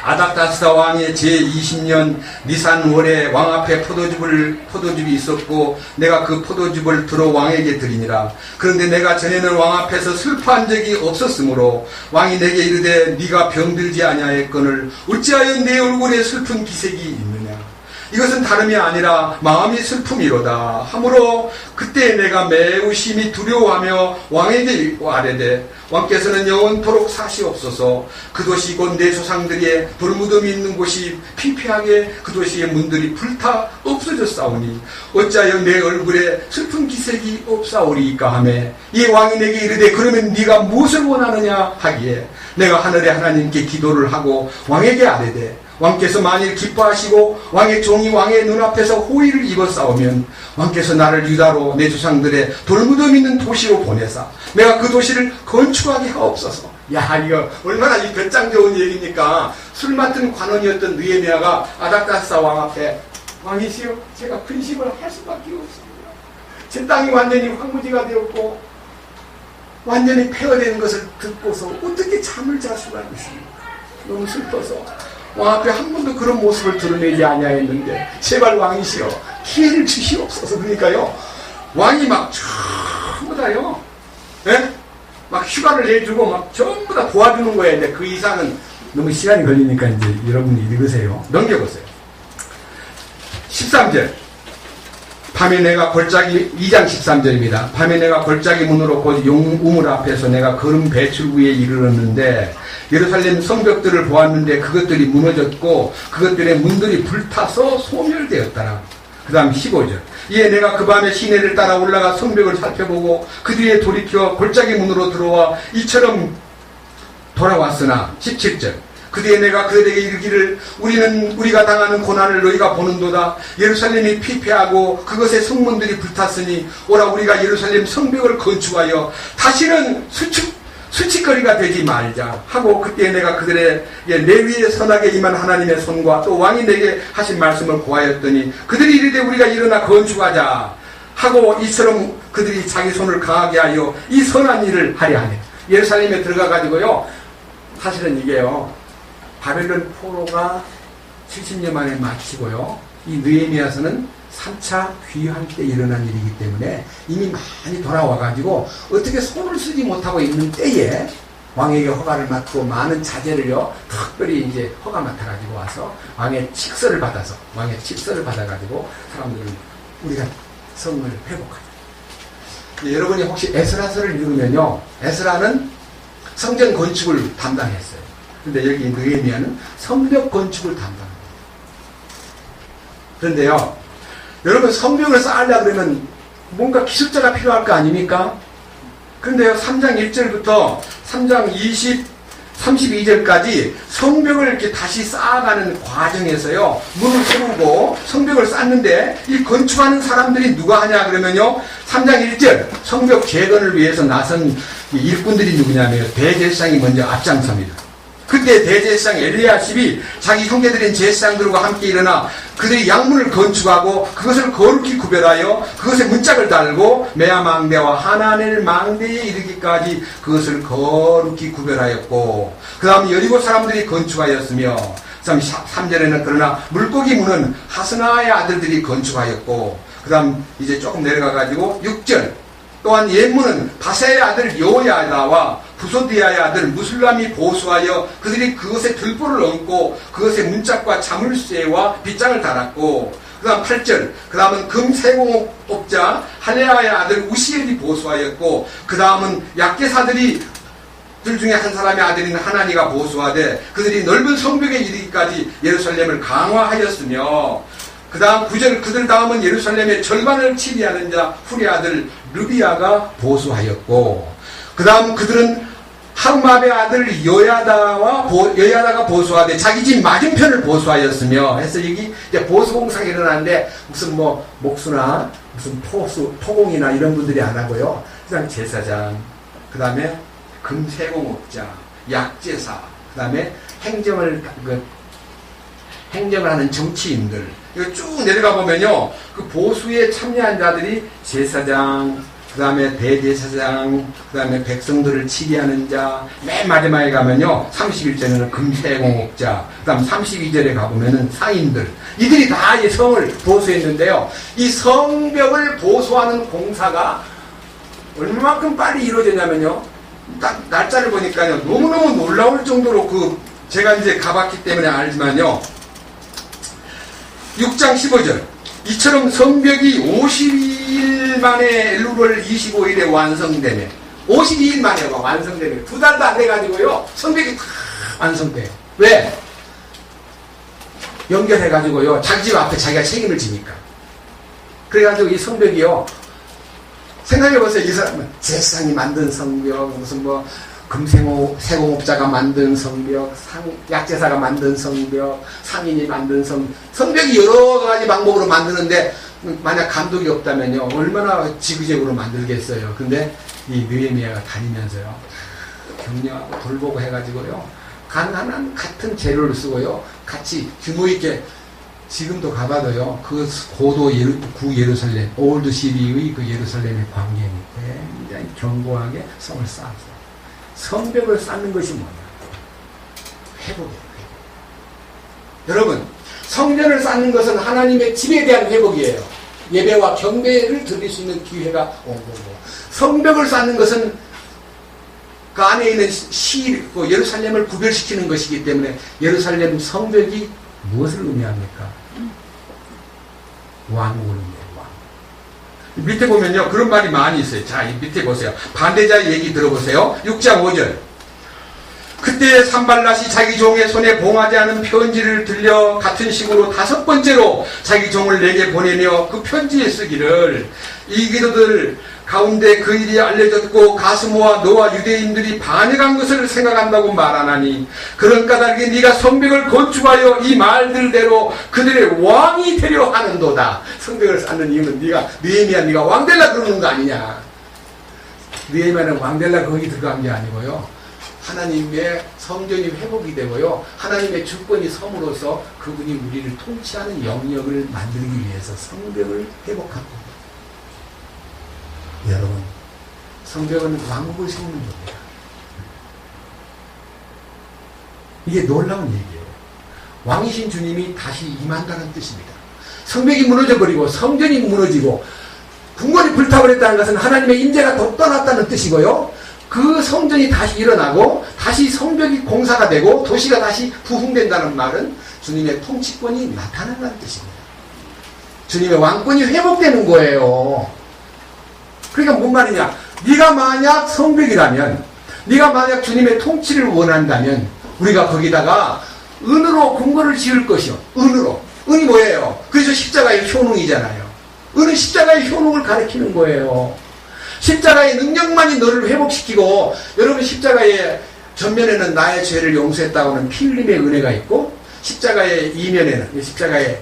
아닥다스다 왕의 제20년 니산월에 왕 앞에 포도즙이 있었고 내가 그 포도즙을 들어 왕에게 드리니라. 그런데 내가 전에는 왕 앞에서 슬퍼한 적이 없었으므로 왕이 내게 이르되 네가 병들지 아니하였거늘 어찌하여 내 얼굴에 슬픈 기색이 있느냐. 이것은 다름이 아니라 마음이 슬픔이로다 하므로 그때 내가 매우 심히 두려워하며 왕에게 아뢰되 왕께서는 영원토록 사시옵소서. 그 도시 곧 내 조상들의 돌무덤이 있는 곳이 피폐하게 그 도시의 문들이 불타 없어졌사오니 어찌하여 내 얼굴에 슬픈 기색이 없사오리이까 하매 이 왕이 내게 이르되 그러면 네가 무엇을 원하느냐 하기에 내가 하늘의 하나님께 기도를 하고 왕에게 아뢰되 왕께서 만일 기뻐하시고 왕의 종이 왕의 눈앞에서 호의를 입었사오면 왕께서 나를 유다로 내 조상들의 돌무덤 있는 도시로 보내사 내가 그 도시를 건축하게 하옵소서. 야, 이거 얼마나 이 배짱 좋은 얘기입니까? 술 맡은 관원이었던 느헤미야가 아닥다스다 왕 앞에 왕이시여 제가 근심을 할 수밖에 없습니다. 제 땅이 완전히 황무지가 되었고 완전히 폐허되는 것을 듣고서 어떻게 잠을 잘 수가 있습니까? 너무 슬퍼서 왕 앞에 한 번도 그런 모습을 드러내지 아니하였는데 제발 왕이시여 기회를 주시옵소서. 그러니까요 왕이 막 전부 다요 막 휴가를 내주고 막 전부 다 도와주는 거예요. 근데 그 이상은 너무 시간이 걸리니까 이제 여러분이 읽으세요. 넘겨보세요. 13절. 밤에 내가 골짜기 2장 13절입니다. 밤에 내가 골짜기 문으로 곧 우물 앞에서 내가 걸음 배출구에 이르렀는데 예루살렘 성벽들을 보았는데 그것들이 무너졌고 그것들의 문들이 불타서 소멸되었더라. 그 다음 15절. 이에 내가 그 밤에 시내를 따라 올라가 성벽을 살펴보고 그 뒤에 돌이켜 골짜기 문으로 들어와 이처럼 돌아왔으나 17절. 그 뒤에 내가 그들에게 이르기를 우리가 당하는 고난을 너희가 보는도다. 예루살렘이 피폐하고 그것의 성문들이 불탔으니 오라 우리가 예루살렘 성벽을 건축하여 다시는 수치거리가 되지 말자 하고 그때 내가 그들의 내 위에 선하게 임한 하나님의 손과 또 왕이 내게 하신 말씀을 고하였더니 그들이 이르되 우리가 일어나 건축하자 하고 이처럼 그들이 자기 손을 강하게 하여 이 선한 일을 하려 하네. 예루살렘에 들어가 가지고요 사실은 이게요 바벨론 포로가 70년 만에 마치고요 이 느헤미야서는 3차 귀환 때 일어난 일이기 때문에 이미 많이 돌아와가지고 어떻게 손을 쓰지 못하고 있는 때에 왕에게 허가를 맡고 많은 자재를요 특별히 이제 허가 맡아가지고 와서 왕의 칙서를 받아가지고 사람들은 우리가 성을 회복하자. 여러분이 혹시 에스라서를 읽으면요 에스라는 성전 건축을 담당했어요. 근데 여기 느헤미야는 성벽 건축을 담당합니다. 그런데요 여러분 성벽을 쌓으려고 그러면 뭔가 기술자가 필요할 거 아닙니까? 그런데요 3장 1절부터 3장 32절까지 성벽을 이렇게 다시 쌓아가는 과정에서요 문을 세우고 성벽을 쌓는데 이 건축하는 사람들이 누가 하냐 그러면요 3장 1절 성벽 재건을 위해서 나선 일꾼들이 누구냐면 대제사장이 먼저 앞장섭니다. 그때 대제사장 엘리야십이 자기 형제들인 제사장들과 함께 일어나 그들이 양문을 건축하고 그것을 거룩히 구별하여 그것에 문짝을 달고 메아망대와 하나넬 망대에 이르기까지 그것을 거룩히 구별하였고 그 다음 여리고 사람들이 건축하였으며 3절에는 그러나 물고기 문은 하스나의 아들들이 건축하였고 그 다음 이제 조금 내려가 가지고 6절 또한 옛문은 바세의 아들 여호야다와 부소디아의 아들 무술람이 보수하여 그들이 그것에 들보를 얹고 그것에 문짝과 자물쇠와 빗장을 달았고 그 다음 8절 그 다음은 금세공업 업자 할레아의 아들 우시엘이 보수하였고 그 다음은 약계사들이 들 중에 한 사람의 아들인 하나니가 보수하되 그들이 넓은 성벽에 이르기까지 예루살렘을 강화하였으며 그 다음 9절 그들 다음은 예루살렘의 절반을 치리하는 자 후리 아들 르비아가 보수하였고 그 다음 그들은 하루마베 아들 여야다가 보수하되 자기 집 맞은편을 보수하였으며 해서 여기 이제 보수공사가 일어나는데 무슨 뭐 목수나 무슨 토공이나 이런 분들이 안 하고요 그 다음에 제사장 그 다음에 금세공업자 약제사 그 다음에 행정을 하는 정치인들 이거 쭉 내려가 보면요, 그 보수에 참여한 자들이 제사장, 그 다음에 대제사장, 그 다음에 백성들을 치리하는 자, 맨 마지막에 가면요, 31절에는 금세공업자, 그 다음 32절에 가보면은 상인들, 이들이 다 이 성을 보수했는데요, 이 성벽을 보수하는 공사가 얼마만큼 빨리 이루어졌냐면요, 딱 날짜를 보니까요, 너무너무 놀라울 정도로 제가 이제 가봤기 때문에 알지만요, 6장 15절, 이처럼 성벽이 52일 만에 1월 25일에 완성되며 52일 만에 완성되며 2달도 안 돼가지고요 성벽이 다 완성돼요. 왜? 연결해가지고요 자기 집 앞에 자기가 책임을 지니까. 그래가지고 이 성벽이요, 생각해보세요. 이 사람은 제사장이 만든 성벽, 무슨 세공업자가 만든 성벽, 약제사가 만든 성벽, 상인이 만든 성벽이 여러 가지 방법으로 만드는데, 만약 감독이 없다면요, 얼마나 지그재그로 만들겠어요. 근데 이 느헤미야가 다니면서요, 격려하고 돌보고 해가지고요, 가난한 같은 재료를 쓰고요, 같이 규모 있게, 지금도 가봐도요, 그 고도 구 예루살렘, 올드 시리의 그 예루살렘의 광경이 굉장히 견고하게 성을 쌓았어요. 성벽을 쌓는 것이 뭐냐? 회복이에요. 회복. 여러분, 성전을 쌓는 것은 하나님의 집에 대한 회복이에요. 예배와 경배를 드릴 수 있는 기회가 온 거고, 성벽을 쌓는 것은 그 안에 있는 예루살렘을 구별시키는 것이기 때문에 예루살렘 성벽이 무엇을 의미합니까? 왕국을 의미해요. 왕. 밑에 보면요, 그런 말이 많이 있어요. 자, 이 밑에 보세요. 반대자의 얘기 들어보세요. 6장 5절. 그때 산발랏이 자기 종의 손에 봉하지 않은 편지를 들려 같은 식으로 5번째로 자기 종을 내게 보내며 그 편지에 쓰기를, 이기도들 가운데 그 일이 알려졌고 가스모와 너와 유대인들이 반역한 것을 생각한다고 말하나니, 그런 까닭에 네가 성벽을 건축하여 이 말들대로 그들의 왕이 되려 하는도다. 성벽을 쌓는 이유는 느헤미야 네가 왕 되려 그러는 거 아니냐. 느헤미야는 왕 되려 거기 들어간 게 아니고요, 하나님의 성전이 회복이 되고요, 하나님의 주권이 섬으로써 그분이 우리를 통치하는 영역을 만들기 위해서 성벽을 회복합니다. 여러분, 성벽은 왕국을 세우는 겁니다. 이게 놀라운 얘기예요. 왕이신 주님이 다시 임한다는 뜻입니다. 성벽이 무너져버리고 성전이 무너지고 궁궐이 불타버렸다는 것은 하나님의 임재가 더 떠났다는 뜻이고요, 그 성전이 다시 일어나고 다시 성벽이 공사가 되고 도시가 다시 부흥된다는 말은 주님의 통치권이 나타난다는 뜻입니다. 주님의 왕권이 회복되는 거예요. 그러니까 뭔 말이냐, 네가 만약 성벽이라면, 네가 만약 주님의 통치를 원한다면 우리가 거기다가 은으로 궁궐을 지을 것이요. 은으로. 은이 뭐예요? 그래서 십자가의 효능이잖아요. 은은 십자가의 효능을 가리키는 거예요. 십자가의 능력만이 너를 회복시키고, 여러분, 십자가의 전면에는 나의 죄를 용서했다고 하는 피 흘림의 은혜가 있고, 십자가의 이면에는, 십자가의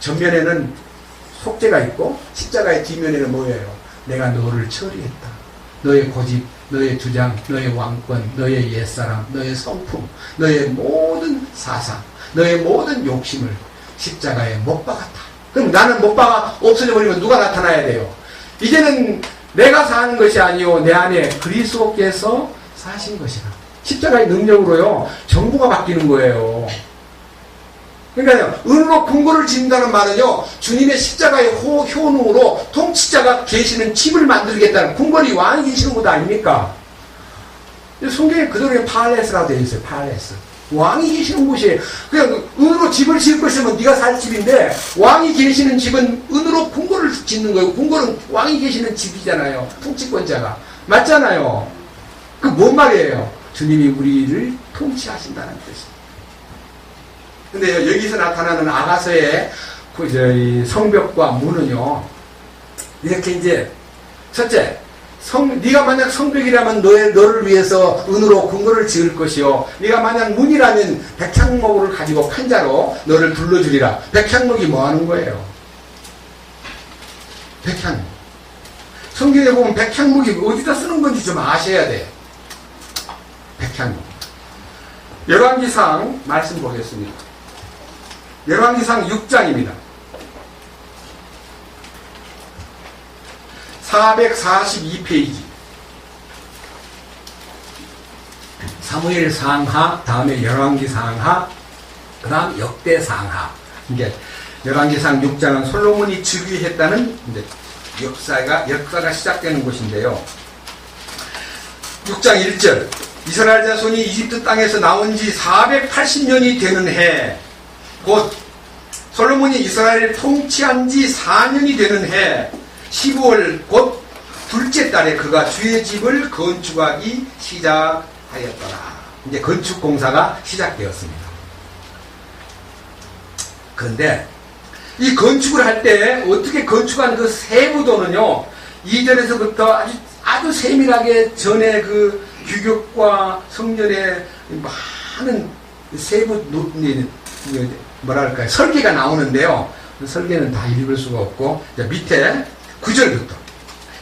전면에는 속죄가 있고, 십자가의 뒷면에는 뭐예요? 내가 너를 처리했다. 너의 고집, 너의 주장, 너의 왕권, 너의 옛사람, 너의 성품, 너의 모든 사상, 너의 모든 욕심을 십자가에 못 박았다. 그럼 나는 못 박아 없어져 버리면 누가 나타나야 돼요? 이제는 내가 사는 것이 아니요, 내 안에 그리스도께서 사신 것이라. 십자가의 능력으로요, 정부가 바뀌는 거예요. 그러니까요, 은으로 궁궐을 짓는다는 말은요, 주님의 십자가의 효능으로 통치자가 계시는 집을 만들겠다는, 궁궐이 왕이 계시는 곳 아닙니까? 성경에 그대로 팔레스라고 되어 있어요. 팔레스. 왕이 계시는 곳이에요. 그냥 은으로 집을 지을 것이면 네가 살 집인데, 왕이 계시는 집은 은으로 궁궐을 짓는 거예요. 궁궐은 왕이 계시는 집이잖아요. 통치권자가. 맞잖아요. 그 뭔 말이에요? 주님이 우리를 통치하신다는 뜻이에요. 근데 여기서 나타나는 아가서의 성벽과 문은요, 이렇게 이제, 첫째, 네가 만약 성벽이라면 너를 위해서 은으로 궁궐을 지을 것이요, 네가 만약 문이라면 백향목을 가지고 판자로 너를 둘러주리라. 백향목이 뭐 하는 거예요? 백향목. 성경에 보면 백향목이 어디다 쓰는 건지 좀 아셔야 돼요. 백향목. 열왕기상 말씀 보겠습니다. 열왕기상 6장입니다. 442페이지. 사무엘 상하, 다음에 열왕기 상하, 그 다음 역대 상하. 이게 열왕기상 6장은 솔로몬이 즉위했다는 역사가 시작되는 곳인데요. 6장 1절. 이스라엘 자손이 이집트 땅에서 나온 지 480년이 되는 해, 곧 솔로몬이 이스라엘을 통치한 지 4년이 되는 해 15월 곧 둘째 달에 그가 주의 집을 건축하기 시작하였더라. 이제 건축 공사가 시작되었습니다. 그런데 이 건축을 할 때 어떻게 건축한 그 세부도는요, 이전에서부터 아주 세밀하게 전에 그 규격과 성전의 많은 세부 뭐랄까요, 설계가 나오는데요. 설계는 다 읽을 수가 없고, 밑에 9절부터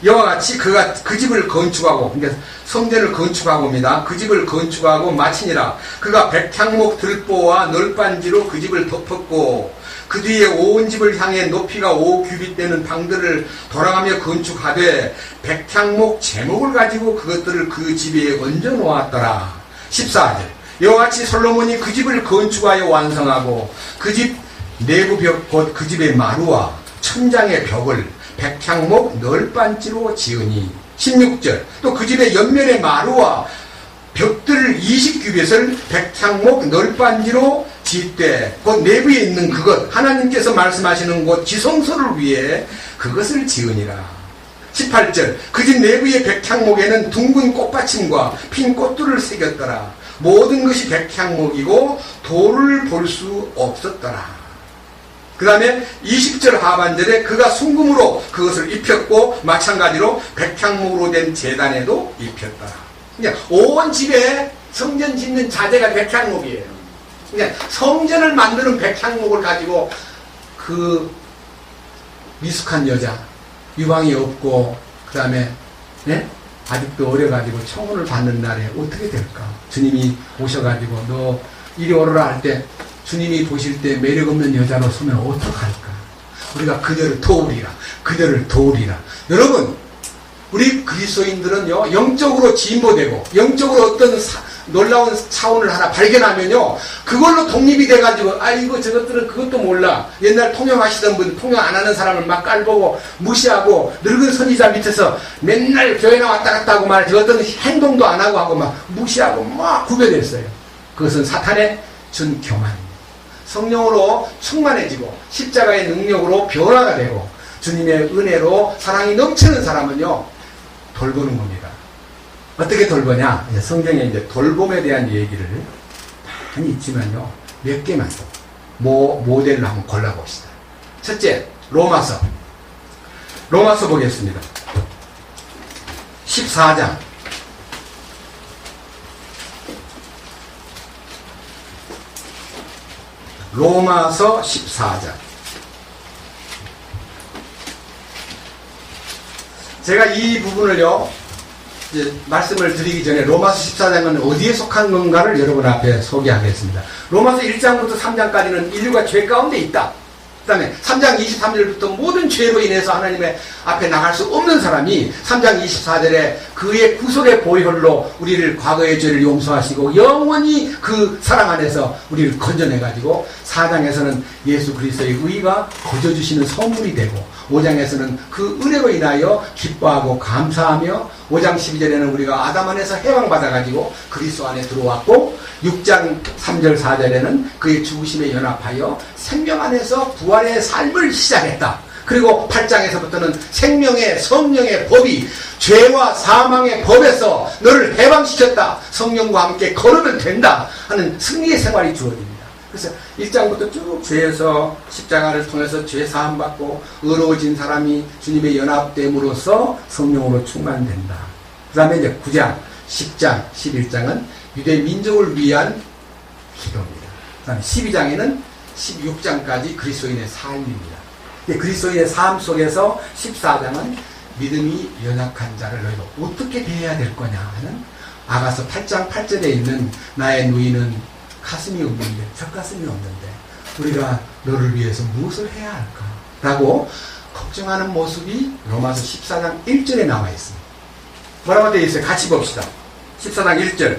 이와 같이 그가 그 집을 건축하고, 그러니까 성전을 건축하고입니다. 그 집을 건축하고 마치니라. 그가 백향목 들보와 널빤지로 그 집을 덮었고, 그 뒤에 온 집을 향해 높이가 5규빗 되는 방들을 돌아가며 건축하되 백향목 제목을 가지고 그것들을 그 집에 얹어 놓았더라. 14절. 이와 같이 솔로몬이 그 집을 건축하여 완성하고 그 집 내부 벽 곧 그 집의 마루와 천장의 벽을 백향목 널빤지로 지으니. 16절. 또 그 집의 옆면의 마루와 벽들 20규빗을 백향목 널빤지로 짓되 곧 내부에 있는 그것, 하나님께서 말씀하시는 곳 지성소를 위해 그것을 지으니라. 18절. 그 집 내부의 백향목에는 둥근 꽃받침과 핀 꽃들을 새겼더라. 모든 것이 백향목이고 돌을 볼 수 없었더라. 그 다음에 20절 하반절에 그가 순금으로 그것을 입혔고 마찬가지로 백향목으로 된 제단에도 입혔더라. 그러니까 온 집에 성전 짓는 자재가 백향목이에요. 그러니까 성전을 만드는 백향목을 가지고 그 미숙한 여자, 유방이 없고 그 다음에 아직도 어려가지고 청혼을 받는 날에 어떻게 될까? 주님이 오셔가지고 너 이리 오너라 할 때 주님이 보실 때 매력 없는 여자로 서면 어떡할까? 우리가 그녀를 도우리라. 그녀를 도우리라. 여러분, 우리 그리스도인들은요, 영적으로 진보되고 영적으로 어떤 놀라운 차원을 하나 발견하면요, 그걸로 독립이 돼가지고 아이고 저것들은 그것도 몰라. 옛날 통역하시던 분, 통역 안 하는 사람을 막 깔보고 무시하고 늙은 선지자 밑에서 맨날 교회 나왔다 갔다 하고 말 저것들은 행동도 안 하고 막 무시하고 막 구별했어요. 그것은 사탄의 준 교만입니다. 성령으로 충만해지고 십자가의 능력으로 변화가 되고 주님의 은혜로 사랑이 넘치는 사람은요, 돌보는 겁니다. 어떻게 돌보냐? 성경에 이제 돌봄에 대한 얘기를 많이 있지만요, 몇 개만 모델로 한번 골라봅시다. 첫째, 로마서 보겠습니다. 14장. 로마서 14장. 제가 이 부분을요, 이제 말씀을 드리기 전에 로마서 14장은 어디에 속한 건가를 여러분 앞에 소개하겠습니다. 로마서 1장부터 3장까지는 인류가 죄 가운데 있다. 그 다음에 3장 23절부터 모든 죄로 인해서 하나님의 앞에 나갈 수 없는 사람이 3장 24절에 그의 구속의 보혈로 우리를 과거의 죄를 용서하시고 영원히 그 사랑 안에서 우리를 건져내가지고 4장에서는 예수 그리스도의 의가 거저주시는 선물이 되고 5장에서는 그 은혜로 인하여 기뻐하고 감사하며 5장 12절에는 우리가 아담 안에서 해방받아가지고 그리스도 안에 들어왔고 6장 3절 4절에는 그의 죽으심에 연합하여 생명 안에서 부활의 삶을 시작했다. 그리고 8장에서부터는 생명의 성령의 법이 죄와 사망의 법에서 너를 해방시켰다. 성령과 함께 걸으면 된다 하는 승리의 생활이 주어집니다. 그래서 1장부터 쭉 죄에서 십자가를 통해서 죄 사함받고 의로워진 사람이 주님의 연합됨으로써 성령으로 충만된다. 그 다음에 이제 9장, 10장, 11장은 유대 민족을 위한 기도입니다. 그 다음에 12장에는 16장까지 그리스도인의 삶입니다. 그리스도인의 삶 속에서 14장은 믿음이 연약한 자를 너희가 어떻게 대해야 될 거냐 하는 아가서 8장 8절에 있는 나의 누이는 가슴이 없는데 젖가슴이 없는데 우리가 너를 위해서 무엇을 해야 할까? 라고 걱정하는 모습이 로마서 14장 1절에 나와 있습니다. 뭐라고 되어 있어요? 같이 봅시다. 14장 1절.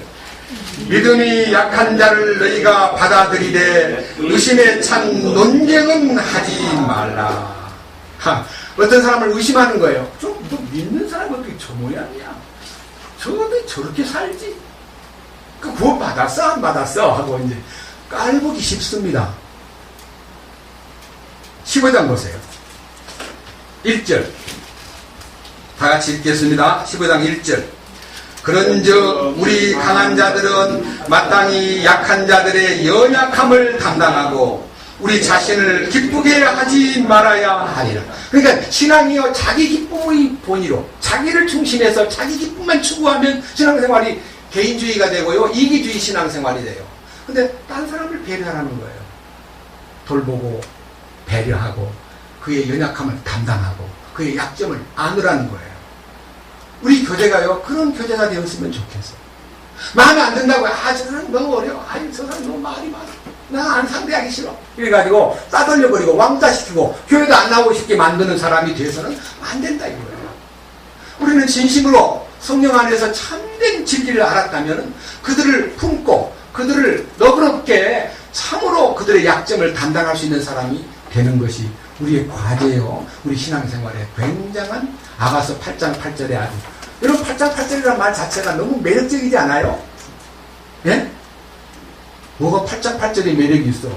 믿음이 약한 자를 너희가 받아들이되 의심에 찬 논쟁은 하지 말라. 어떤 사람을 의심하는 거예요. 너 믿는 사람은 어떻게 저 모양이야? 저도 저렇게 살지? 구원 받았어? 안 받았어? 하고 이제 깔보기 쉽습니다. 15장 보세요. 1절. 다 같이 읽겠습니다. 15장 1절. 그런즉 우리 강한 자들은 마땅히 약한 자들의 연약함을 담당하고 우리 자신을 기쁘게 하지 말아야 하리라. 그러니까 신앙이요, 자기 기쁨의 본의로 자기를 중심해서 자기 기쁨만 추구하면 신앙생활이 개인주의가 되고요, 이기주의 신앙생활이 돼요. 근데 딴 사람을 배려하라는 거예요. 돌보고 배려하고 그의 연약함을 담당하고 그의 약점을 안으라는 거예요. 우리 교제가요, 그런 교제가 되었으면 좋겠어요. 마음에 안 든다고, 저 사람 너무 어려워. 저 사람 너무 말이 많아. 나 안 상대하기 싫어. 이래가지고 싸돌려버리고 왕따시키고 교회도 안 나오고 싶게 만드는 사람이 돼서는 안 된다 이거예요. 우리는 진심으로 성령 안에서 참된 진리를 알았다면 그들을 품고 그들을 너그럽게 참으로 그들의 약점을 담당할 수 있는 사람이 되는 것이 우리의 과제요, 우리 신앙생활에 굉장한 아가서 8장 8절에 아주, 여러분 8장 8절이라는 말 자체가 너무 매력적이지 않아요? 예? 뭐가 8장 8절에 매력이 있어?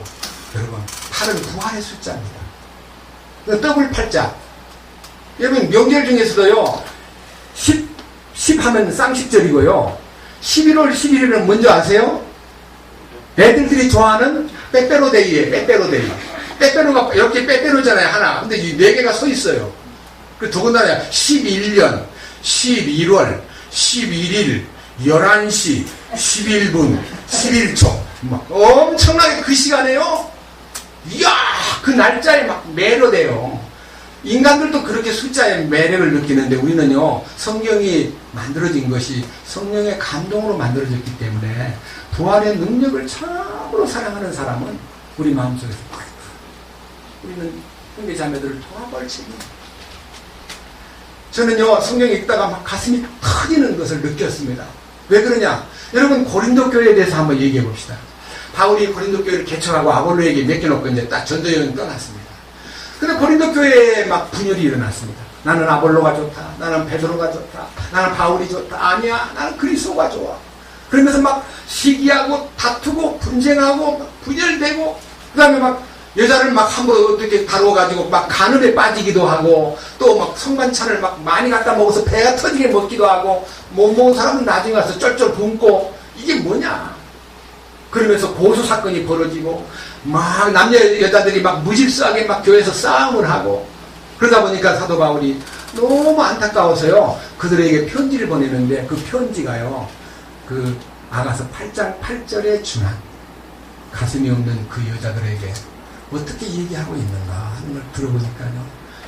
여러분 8은 부활의 숫자입니다. 더블 8자. 여러분 명절 중에서도요 10 하면 쌍십절이고요 11월 11일은 뭔지 아세요? 애들들이 좋아하는 빼빼로데이예요. 빼빼로데이. 빼빼로가 이렇게 빼빼로잖아요 하나. 근데 이 4개가 서 있어요. 그 더군다나 11년 11월 11일 11시 11분 11초 막 엄청나게 그 시간에요. 이야, 그 날짜에 막 매료돼요. 인간들도 그렇게 숫자에 매력을 느끼는데 우리는요, 성경이 만들어진 것이 성령의 감동으로 만들어졌기 때문에 부활의 능력을 참으로 사랑하는 사람은 우리 마음속에서 우리는 형제자매들을 도와볼 책임입니다. 저는요, 성경 읽다가 막 가슴이 터지는 것을 느꼈습니다. 왜 그러냐? 여러분 고린도 교회에 대해서 한번 얘기해 봅시다. 바울이 고린도 교회를 개척하고 아볼로에게 맡겨놓고 이제 딱 전도여행 떠났습니다. 근데 고린도 교회에 막 분열이 일어났습니다. 나는 아볼로가 좋다. 나는 베드로가 좋다. 나는 바울이 좋다. 아니야, 나는 그리스도가 좋아. 그러면서 막 시기하고 다투고 분쟁하고 막 분열되고, 그 다음에 막 여자를 막 한번 어떻게 다루어가지고 막 간음에 빠지기도 하고, 또 막 성반찬을 막 많이 갖다 먹어서 배가 터지게 먹기도 하고, 못 먹은 사람은 나중에 가서 쩔쩔 굶고, 이게 뭐냐? 그러면서 고소 사건이 벌어지고, 막 남녀 여자들이 막 무질서하게 막 교회에서 싸움을 하고, 그러다 보니까 사도 바울이 너무 안타까워서요, 그들에게 편지를 보내는데, 그 편지가요, 그 아가서 8장 8절에 준한 가슴이 없는 그 여자들에게 어떻게 얘기하고 있는가 하는 걸 들어보니까요,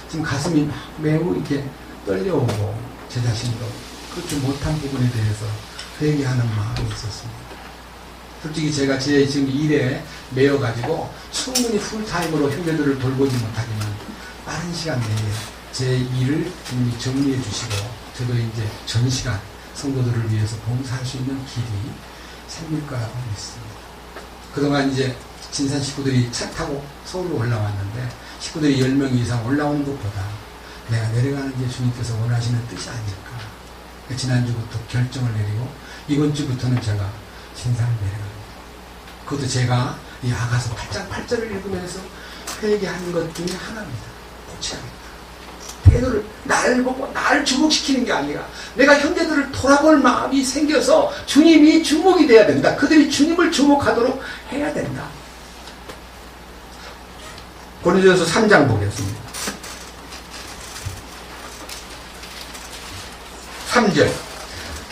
지금 가슴이 막 매우 이렇게 떨려오고, 제 자신도 그렇게 못한 부분에 대해서 회개하는 마음이 있었습니다. 솔직히 제가 제 지금 일에 매여가지고 충분히 풀타임으로 형제들을 돌보지 못하지만 빠른 시간 내에 제 일을 정리해 주시고 저도 이제 전시간 성도들을 위해서 봉사할 수 있는 길이 생길 거라고 믿습니다. 그동안 이제 진산 식구들이 차 타고 서울로 올라왔는데 식구들이 10명 이상 올라오는 것보다 내가 내려가는 게 주님께서 원하시는 뜻이 아닐까. 지난주부터 결정을 내리고 이번 주부터는 제가 진산을 내려갑니다. 그것도 제가 이 아가서 8장 8절을 읽으면서 회개하는 것 중에 하나입니다. 고쳐야겠다. 태도를 나를 보고 나를 주목시키는 게 아니라 내가 형제들을 돌아볼 마음이 생겨서 주님이 주목이 돼야 된다. 그들이 주님을 주목하도록 해야 된다. 고린도전서 3장 보겠습니다. 3절.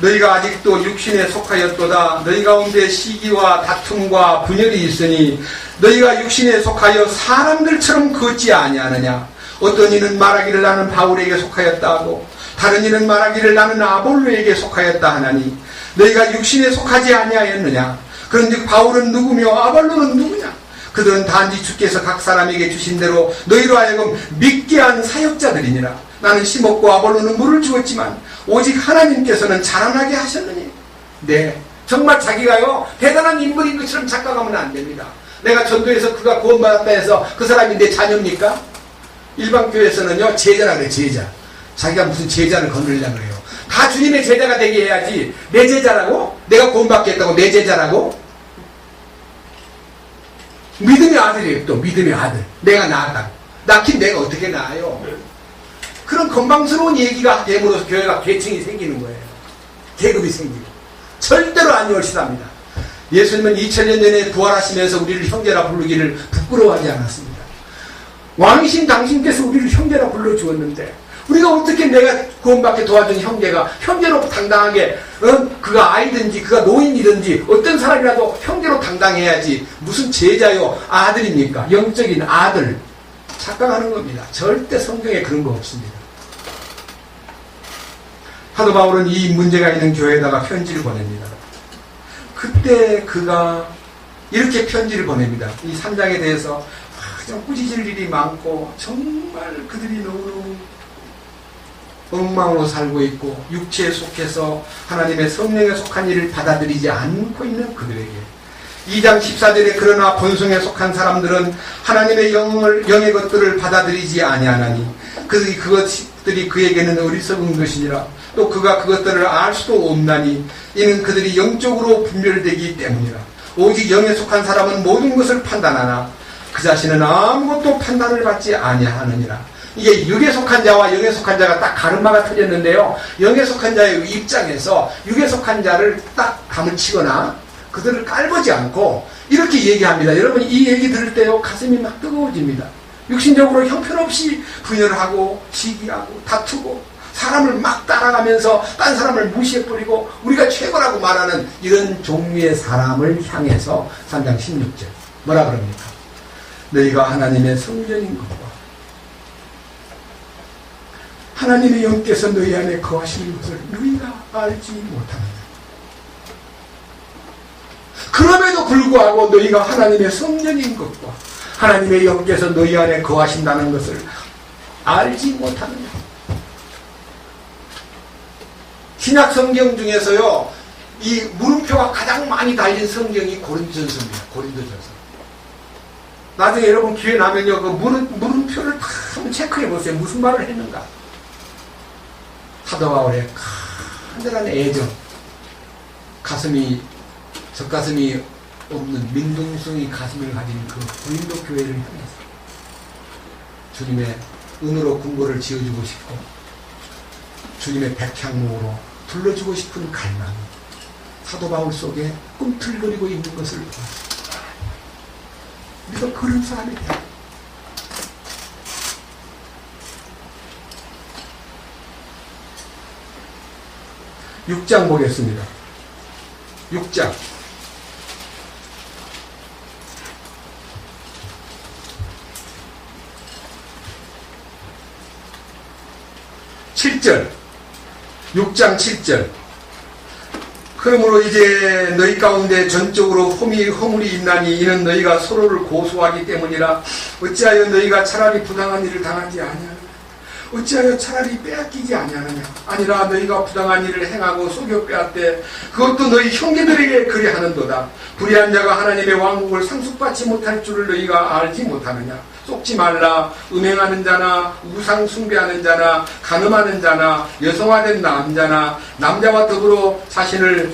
너희가 아직도 육신에 속하였도다. 너희 가운데 시기와 다툼과 분열이 있으니 너희가 육신에 속하여 사람들처럼 걷지 아니하느냐. 어떤 이는 말하기를 나는 바울에게 속하였다 하고 다른 이는 말하기를 나는 아볼로에게 속하였다 하나니 너희가 육신에 속하지 아니하였느냐. 그런즉 바울은 누구며 아볼로는 누구냐. 그들은 단지 주께서 각 사람에게 주신 대로 너희로 하여금 믿게 한 사역자들이니라. 나는 심었고 아볼로는 물을 주었지만 오직 하나님께서는 자라나게 하셨느니. 네, 정말 자기가요 대단한 인물인 것처럼 착각하면 안 됩니다. 내가 전도해서 그가 구원받았다 해서 그 사람이 내 자녀입니까? 일반 교회에서는요 제자라 그래. 제자. 자기가 무슨 제자를 거느리려고 그래요. 다 주님의 제자가 되게 해야지. 내 제자라고? 내가 구원받겠다고 내 제자라고? 믿음의 아들이에요. 또 믿음의 아들. 내가 낳았다. 낳긴 내가 어떻게 낳아요? 그런 건방스러운 얘기가 됨으로써 교회가 계층이 생기는 거예요. 계급이 생기고. 절대로 안 옳시답니다. 예수님은 2000년 전에 부활하시면서 우리를 형제라 부르기를 부끄러워하지 않았습니다. 왕이신 당신께서 우리를 형제라 불러주었는데 우리가 어떻게 내가 구원받게 도와준 형제가 형제로 당당하게 그가 아이든지 그가 노인이든지 어떤 사람이라도 형제로 당당해야지 무슨 제자요 아들입니까? 영적인 아들. 착각하는 겁니다. 절대 성경에 그런 거 없습니다. 사도 바울은 이 문제가 있는 교회에다가 편지를 보냅니다. 그때 그가 이렇게 편지를 보냅니다. 이 3장에 대해서 좀 꾸짖을 일이 많고 정말 그들이 너무너무 엉망으로 살고 있고 육체에 속해서 하나님의 성령에 속한 일을 받아들이지 않고 있는 그들에게 2장 14절에 그러나 본성에 속한 사람들은 하나님의 영의 것들을 받아들이지 아니하나니 그것들이 그에게는 어리석은 것이니라. 또 그가 그것들을 알 수도 없나니 이는 그들이 영적으로 분별되기 때문이라. 오직 영에 속한 사람은 모든 것을 판단하나 그 자신은 아무것도 판단을 받지 아니하느니라. 이게 육에 속한 자와 영에 속한 자가 딱 가르마가 틀렸는데요. 영에 속한 자의 입장에서 육에 속한 자를 딱 감을 치거나 그들을 깔보지 않고 이렇게 얘기합니다. 여러분 이 얘기 들을 때요 가슴이 막 뜨거워집니다. 육신적으로 형편없이 분열하고 시기하고 다투고 사람을 막 따라가면서 딴 사람을 무시해버리고 우리가 최고라고 말하는 이런 종류의 사람을 향해서 3장 16절 뭐라 그럽니까? 너희가 하나님의 성전인 것과 하나님의 영께서 너희 안에 거하시는 것을 너희가 알지 못하느냐. 그럼에도 불구하고 너희가 하나님의 성전인 것과 하나님의 영께서 너희 안에 거하신다는 것을 알지 못하느냐. 신약 성경 중에서요 이 물음표가 가장 많이 달린 성경이 고린도전서입니다. 고린도전서. 나중에 여러분 기회 나면요 그 물음표를 다 한번 체크해 보세요. 무슨 말을 했는가. 사도 바울의 간절한 애정, 젖가슴이 없는 민둥숭이 가슴을 가진 그 고린도 교회를 향해서 주님의 은으로 궁궐을 지어주고 싶고 주님의 백향목으로 불러주고 싶은 갈망이 사도 바울 속에 꿈틀거리고 있는 것을 보았습니다. 우리가 그런 사람이 돼요. (6장) 보겠습니다. 6장 7절 6장 7절 그러므로 이제 너희 가운데 전적으로 허물이 있나니 이는 너희가 서로를 고소하기 때문이라. 어찌하여 너희가 차라리 부당한 일을 당하지 아니하느냐. 어찌하여 차라리 빼앗기지 아니하느냐. 아니라 너희가 부당한 일을 행하고 속여 빼앗되 그것도 너희 형제들에게 그리하는도다. 불의한 자가 하나님의 왕국을 상속받지 못할 줄을 너희가 알지 못하느냐. 속지 말라. 음행하는 자나 우상 숭배하는 자나 간음하는 자나 여성화된 남자나 남자와 더불어 자신을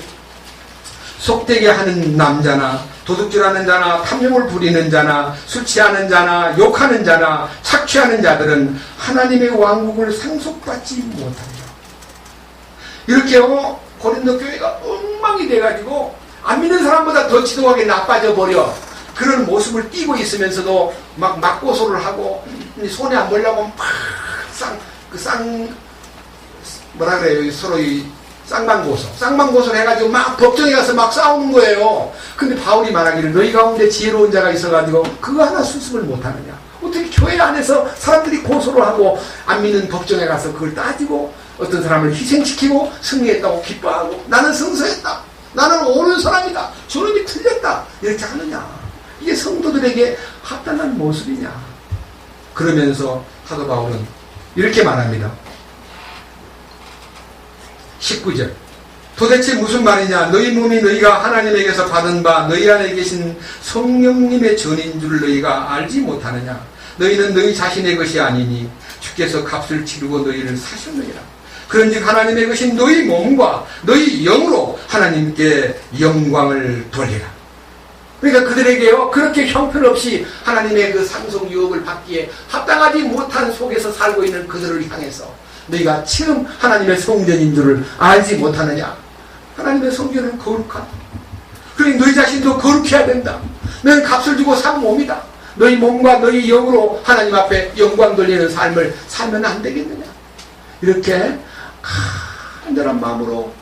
속되게 하는 남자나 도둑질하는 자나 탐욕을 부리는 자나 술 취하는 자나 욕하는 자나 착취하는 자들은 하나님의 왕국을 상속받지 못하리라. 이렇게 고린도 교회가 엉망이 돼가지고 안 믿는 사람보다 더 지독하게 나빠져 버려. 그런 모습을 띠고 있으면서도 막 맞고소를 하고 손에 안 보려고 뭐라 그래요? 서로 이 쌍방고소를 해가지고 막 법정에 가서 막 싸우는 거예요. 근데 바울이 말하기를 너희 가운데 지혜로운 자가 있어가지고 그거 하나 수습을 못하느냐. 어떻게 교회 안에서 사람들이 고소를 하고 안 믿는 법정에 가서 그걸 따지고 어떤 사람을 희생시키고 승리했다고 기뻐하고 나는 승소했다. 나는 옳은 사람이다. 저놈이 틀렸다. 이렇게 하느냐. 이게 성도들에게 합당한 모습이냐? 그러면서 사도 바울은 이렇게 말합니다. 19절. 도대체 무슨 말이냐? 너희 몸이 너희가 하나님에게서 받은 바 너희 안에 계신 성령님의 전인 줄 너희가 알지 못하느냐? 너희는 너희 자신의 것이 아니니 주께서 값을 치르고 너희를 사셨느니라. 그런즉 하나님의 것인 너희 몸과 너희 영으로 하나님께 영광을 돌리라. 그러니까 그들에게요, 그렇게 형편없이 하나님의 그 상속 유업을 받기에 합당하지 못한 속에서 살고 있는 그들을 향해서 너희가 지금 하나님의 성전인 줄을 알지 못하느냐? 하나님의 성전은 거룩하다. 그러니 너희 자신도 거룩해야 된다. 너는 값을 주고 산 몸이다. 너희 몸과 너희 영으로 하나님 앞에 영광 돌리는 삶을 살면 안 되겠느냐? 이렇게 간절한 마음으로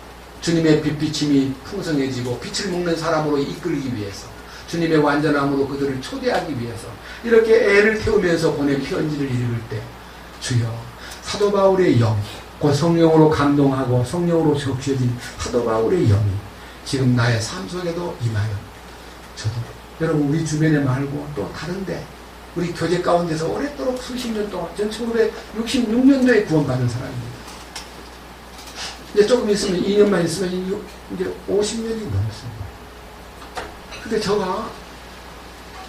주님의 빛비침이 풍성해지고 빛을 먹는 사람으로 이끌기 위해서, 주님의 완전함으로 그들을 초대하기 위해서 이렇게 애를 태우면서 보낸 편지를 읽을 때, 주여, 사도 바울의 영이, 곧 성령으로 감동하고 성령으로 적셔진 사도 바울의 영이 지금 나의 삶 속에도 임하여 저도, 여러분, 우리 주변에 말고 또 다른데, 우리 교제 가운데서 오랫도록 수십 년 동안, 전 1966년도에 구원받은 사람입니다. 이제 조금 있으면, 2년만 있으면 이제 50년이 넘었습니다. 근데 저가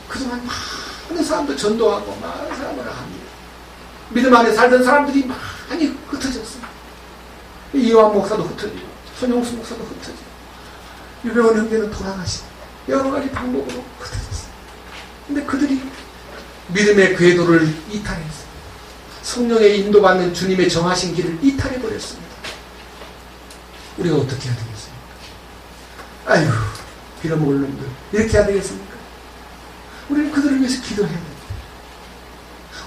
그동안 많은 사람들 전도하고 많은 사람을 합니다. 믿음 안에 살던 사람들이 많이 흩어졌습니다. 이완 목사도 흩어지고, 손용수 목사도 흩어지고, 유병원 형제는 돌아가시고, 여러 가지 방법으로 흩어졌어요. 근데 그들이 믿음의 궤도를 이탈했어요. 성령의 인도받는 주님의 정하신 길을 이탈해버렸습니다. 우리가 어떻게 해야 되겠습니까? 아이고, 빌어먹을 놈들, 이렇게 해야 되겠습니까? 우리는 그들을 위해서 기도해야 됩니다.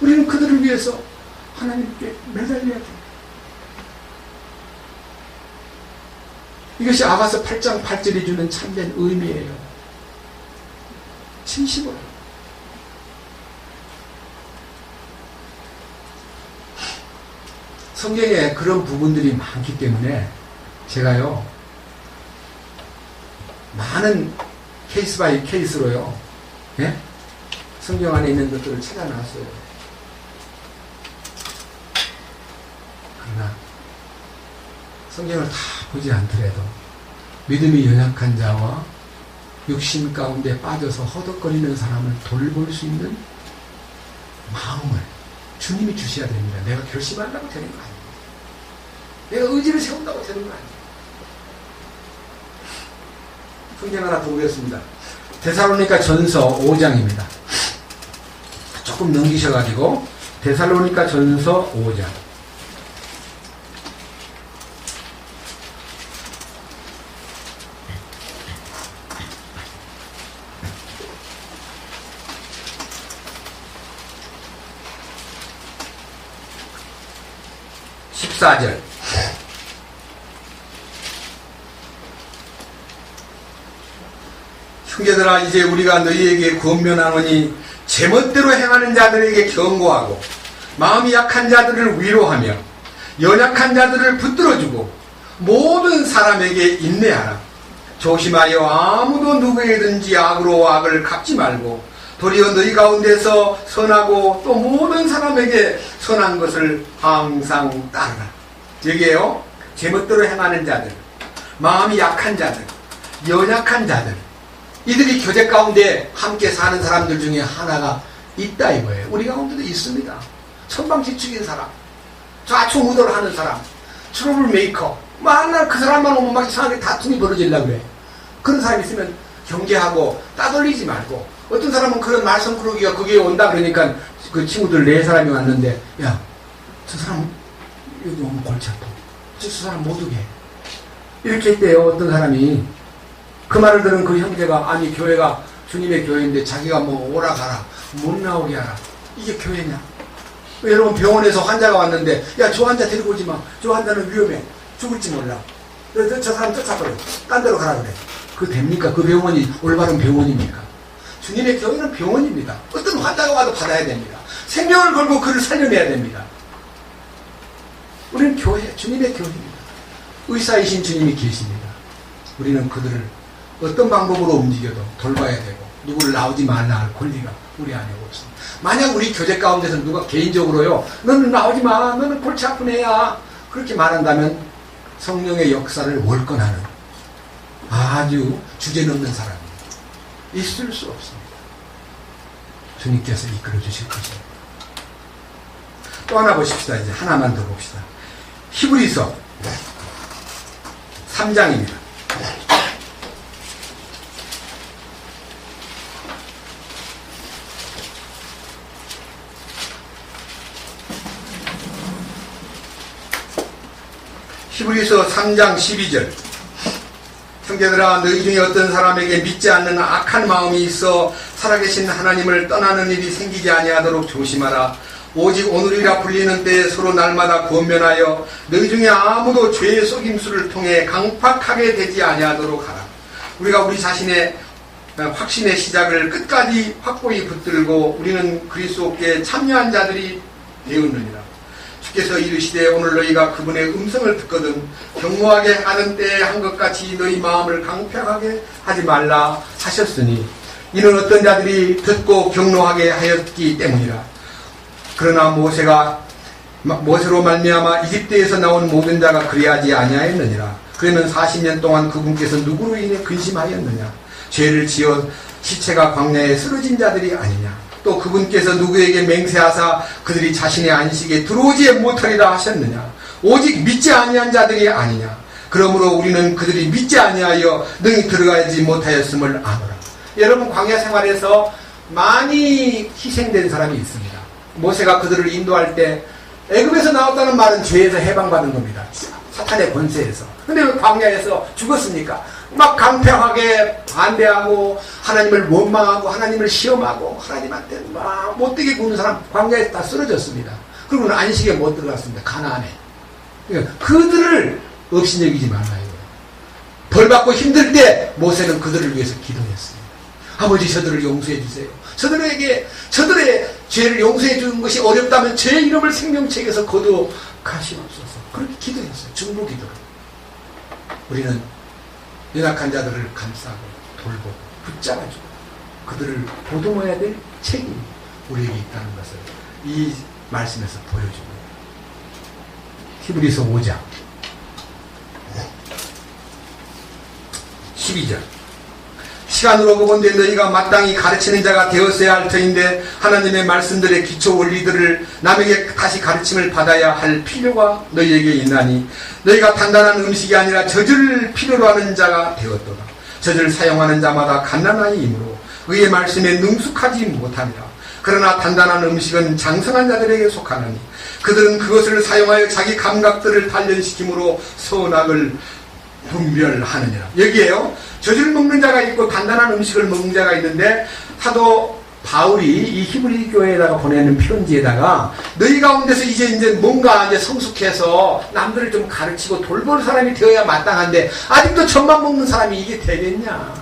우리는 그들을 위해서 하나님께 매달려야 됩니다. 이것이 아가서 8장 8절이 주는 참된 의미예요. 진심으로. 성경에 그런 부분들이 많기 때문에 제가요, 많은 케이스 바이 케이스로요, 예? 성경 안에 있는 것들을 찾아놨어요. 그러나 성경을 다 보지 않더라도 믿음이 연약한 자와 육신 가운데 빠져서 허덕거리는 사람을 돌볼 수 있는 마음을 주님이 주셔야 됩니다. 내가 결심한다고 되는 거 아닙니다. 내가 의지를 세운다고 되는 거 아닙니다. 성경 하나 더 보겠습니다. 데살로니가 전서 5장입니다. 조금 넘기셔가지고 데살로니가 전서 5장. (14절) 형제들아, 이제 우리가 너희에게 권면하노니 제멋대로 행하는 자들에게 경고하고 마음이 약한 자들을 위로하며 연약한 자들을 붙들어주고 모든 사람에게 인내하라. 조심하여 아무도 누구에든지 악으로 악을 갚지 말고 도리어 너희 가운데서 선하고 또 모든 사람에게 선한 것을 항상 따르라. 여기에요, 제멋대로 행하는 자들, 마음이 약한 자들, 연약한 자들, 이들이 교제 가운데 함께 사는 사람들 중에 하나가 있다 이거예요. 우리 가운데도 있습니다. 천방지축인 사람, 좌충우돌하는 사람, 트러블 메이커, 맨날 그 사람만 오면 막 이상하게 다툼이 벌어지려고 그래. 그런 사람이 있으면 경계하고 따돌리지 말고, 어떤 사람은 그런 말썽꾸러기가 거기에 온다 그러니까 그 친구들 4사람이 왔는데, 야, 저 사람 여기 오면 골치 아파, 저 사람 못 오게, 이렇게 했대요. 어떤 사람이 그 말을 들은 그 형제가, 아니 교회가 주님의 교회인데 자기가 뭐 오라 가라 못 나오게 하라, 이게 교회냐? 여러분, 병원에서 환자가 왔는데, 야, 저 환자 데리고 오지 마, 저 환자는 위험해, 죽을지 몰라, 저 사람 쫓아버려, 딴 데로 가라 그래. 그거 됩니까? 그 병원이 올바른 병원입니까? 주님의 교회는 병원입니다. 어떤 환자가 와도 받아야 됩니다. 생명을 걸고 그를 살려내야 됩니다. 우리는 교회, 주님의 교회입니다. 의사이신 주님이 계십니다. 우리는 그들을 어떤 방법으로 움직여도 돌봐야 되고 누구를 나오지 말라 할 권리가 우리 안에 없습니다. 만약 우리 교제 가운데서 누가 개인적으로요, 너는 나오지 마, 너는 골치 아픈 애야, 그렇게 말한다면 성령의 역사를 월권하는 아주 주제넘는 사람이 있을 수 없습니다. 주님께서 이끌어 주실 것입니다. 또 하나 보십시다. 이제 하나만 더 봅시다. 히브리서 3장입니다. 히브리서 3장 12절. 형제들아, 너희 중에 어떤 사람에게 믿지 않는 악한 마음이 있어 살아계신 하나님을 떠나는 일이 생기지 아니하도록 조심하라. 오직 오늘이라 불리는 때에 서로 날마다 권면하여 너희 중에 아무도 죄의 속임수를 통해 강팍하게 되지 아니하도록 하라. 우리가 우리 자신의 확신의 시작을 끝까지 확고히 붙들고 우리는 그리스도께 참여한 자들이 되었느니라. 주께서 이르시되 오늘 너희가 그분의 음성을 듣거든 경모하게 하는 때에 한 것 같이 너희 마음을 강팍하게 하지 말라 하셨으니 이는 어떤 자들이 듣고 경노하게 하였기 때문이라. 그러나 모세로 말미암아 이집트에서 나온 모든 자가 그리하지 아니하였느니라. 그러면 40년 동안 그분께서 누구로 인해 근심하였느냐? 죄를 지어 시체가 광야에 쓰러진 자들이 아니냐? 또 그분께서 누구에게 맹세하사 그들이 자신의 안식에 들어오지 못하리라 하셨느냐? 오직 믿지 아니한 자들이 아니냐? 그러므로 우리는 그들이 믿지 아니하여 능히 들어가지 못하였음을 아노라. 여러분, 광야 생활에서 많이 희생된 사람이 있습니다. 모세가 그들을 인도할 때 애굽에서 나왔다는 말은 죄에서 해방받은 겁니다. 사탄의 권세에서. 근데 왜 광야에서 죽었습니까? 막 강평하게 반대하고 하나님을 원망하고 하나님을 시험하고 하나님한테 막 못되게 구는 사람 광야에서 다 쓰러졌습니다. 그리고는 안식에 못 들어갔습니다. 가나안에. 그러니까 그들을 업신여기지 말라 이거예요. 벌받고 힘들 때 모세는 그들을 위해서 기도했습니다. 아버지, 저들을 용서해 주세요. 저들의 죄를 용서해 주는 것이 어렵다면 제 이름을 생명책에서 거두어 가시옵소서. 그렇게 기도했어요. 중보 기도를. 우리는 연약한 자들을 감싸고 돌보고 붙잡아주고 그들을 보듬어야 될 책임이 우리에게 있다는 것을 이 말씀에서 보여줍니다. 히브리서 5장 12절. 시간으로 보건대 너희가 마땅히 가르치는 자가 되었어야 할 터인데 하나님의 말씀들의 기초 원리들을 남에게 다시 가르침을 받아야 할 필요가 너희에게 있나니 너희가 단단한 음식이 아니라 젖을 필요로 하는 자가 되었도다. 젖을 사용하는 자마다 갓난아이 이므로 의의 말씀에 능숙하지 못하니라. 그러나 단단한 음식은 장성한 자들에게 속하느니 그들은 그것을 사용하여 자기 감각들을 단련시킴으로 선악을 분별하느니라. 여기에요, 젖을 먹는 자가 있고 단단한 음식을 먹는 자가 있는데 사도 바울이 이 히브리 교회에다가 보내는 편지에다가 너희 가운데서 이제 뭔가 성숙해서 남들을 좀 가르치고 돌볼 사람이 되어야 마땅한데 아직도 젖만 먹는 사람이 이게 되겠냐?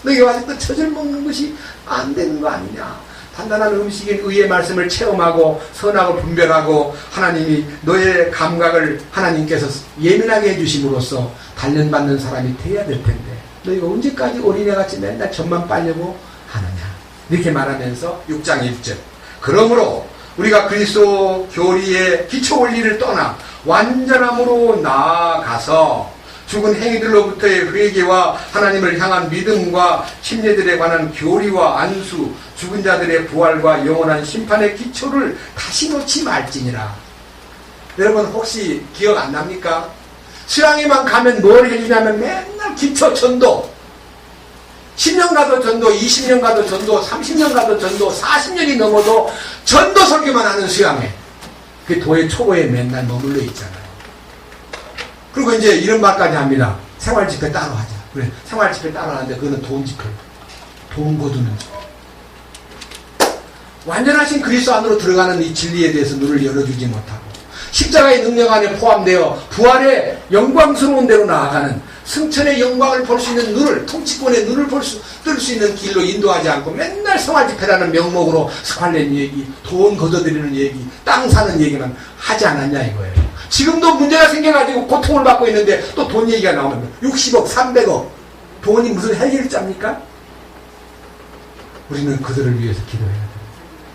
너희가 아직도 젖을 먹는 것이 안 되는 거 아니냐? 단단한 음식인 의의 말씀을 체험하고 선악을 분별하고 하나님이 너의 감각을 하나님께서 예민하게 해주심으로써 단련받는 사람이 돼야 될 텐데 너희가 언제까지 어린애같이 맨날 젖만 빨려고 하느냐, 이렇게 말하면서 6장 1절. 그러므로 우리가 그리스도 교리의 기초 원리를 떠나 완전함으로 나아가서 죽은 행위들로부터의 회개와 하나님을 향한 믿음과 침례들에 관한 교리와 안수, 죽은 자들의 부활과 영원한 심판의 기초를 다시 놓지 말지니라. 여러분, 혹시 기억 안 납니까? 수양회만 가면 뭘 해주냐면 맨날 기초 전도, 10년 가도 전도, 20년 가도 전도, 30년 가도 전도, 40년이 넘어도 전도 설교만 하는 수양회. 그 도의 초보에 맨날 머물러 있잖아요. 그리고 이제 이런 말까지 합니다. 생활집회 따로 하자. 그래, 생활집회 따로 하는데 그거는 돈 집회, 돈 거두는 집회. 완전하신 그리스도 안으로 들어가는 이 진리에 대해서 눈을 열어주지 못하고 십자가의 능력 안에 포함되어 부활의 영광스러운 데로 나아가는 승천의 영광을 볼 수 있는 눈을, 통치권의 눈을 뜰 수 있는 길로 인도하지 않고 맨날 생활집회라는 명목으로 스팔렌 얘기, 돈 걷어들이는 얘기, 땅 사는 얘기만 하지 않았냐 이거예요. 지금도 문제가 생겨가지고 고통을 받고 있는데 또 돈 얘기가 나오면 60억, 300억 돈이 무슨 해결자입니까? 우리는 그들을 위해서 기도해야 됩니다.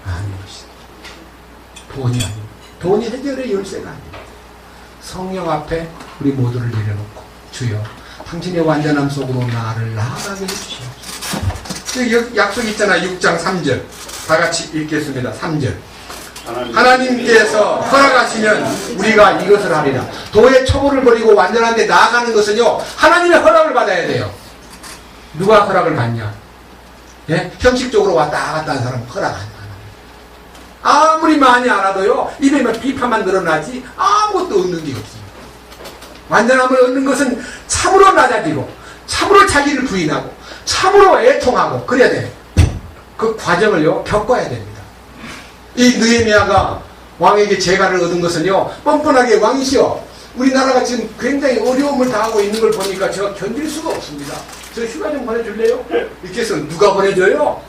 아니오시. 돈이 아닙니다. 돈이 해결의 열쇠가 아닙니다. 성령 앞에 우리 모두를 내려놓고 주여 당신의 완전함 속으로 나를 나아가게 해주시옵소서. 여기 약속 있잖아요. 6장 3절 다 같이 읽겠습니다. 3절 하나님께서 허락하시면 우리가 이것을 하리라. 도의 초보를 버리고 완전한 데 나아가는 것은요 하나님의 허락을 받아야 돼요. 누가 허락을 받냐? 예? 형식적으로 왔다 갔다 하는 사람은 허락 안 해요. 아무리 많이 알아도요 입에만 비판만 늘어나지 아무것도 얻는 게 없습니다. 완전함을 얻는 것은 참으로 낮아지고 참으로 자기를 부인하고 참으로 애통하고 그래야 돼요. 그 과정을요 겪어야 됩니다. 이 느헤미야가 왕에게 재가를 얻은 것은요 뻔뻔하게 왕이시여 우리나라가 지금 굉장히 어려움을 당하고 있는 걸 보니까 제가 견딜 수가 없습니다. 저 휴가 좀 보내줄래요? 이렇게 해서 누가 보내줘요?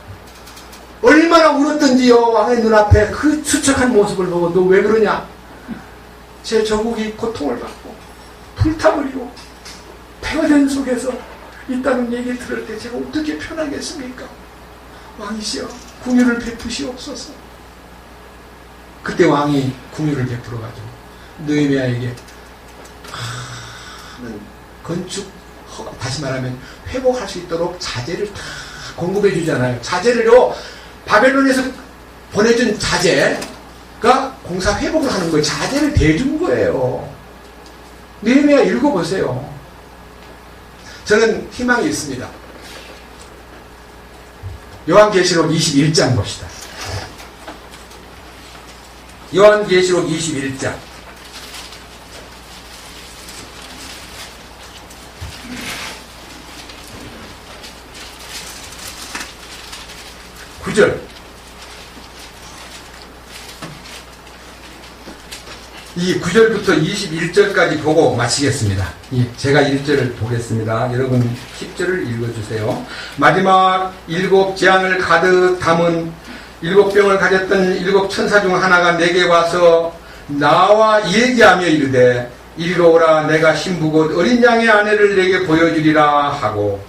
얼마나 울었던지요. 왕의 눈앞에 그 수척한 모습을 보고 너 왜 그러냐? 제 조국이 고통을 받고 불타버리고 폐허된 속에서 있다는 얘기 들을 때 제가 어떻게 편하겠습니까? 왕이시여 궁유를 베푸시옵소서. 그때 왕이 궁유를 베풀어가지고 느헤미야에게 건축 다시 말하면 회복할 수 있도록 자재를 다 공급해 주잖아요. 자재를요 바벨론에서 보내준 자재가 공사 회복을 하는 거예요. 자재를 대준 거예요. 느헤미야 읽어보세요. 저는 희망이 있습니다. 요한계시록 21장 봅시다. 요한계시록 21장 9절 이 9절부터 21절까지 보고 마치겠습니다. 제가 1절을 보겠습니다. 여러분 10절을 읽어주세요. 마지막 7 재앙을 가득 담은 7 병을 가졌던 7 천사 중 하나가 내게 와서 나와 얘기하며 이르되 이리로 오라. 내가 신부 곧 어린 양의 아내를 내게 보여주리라 하고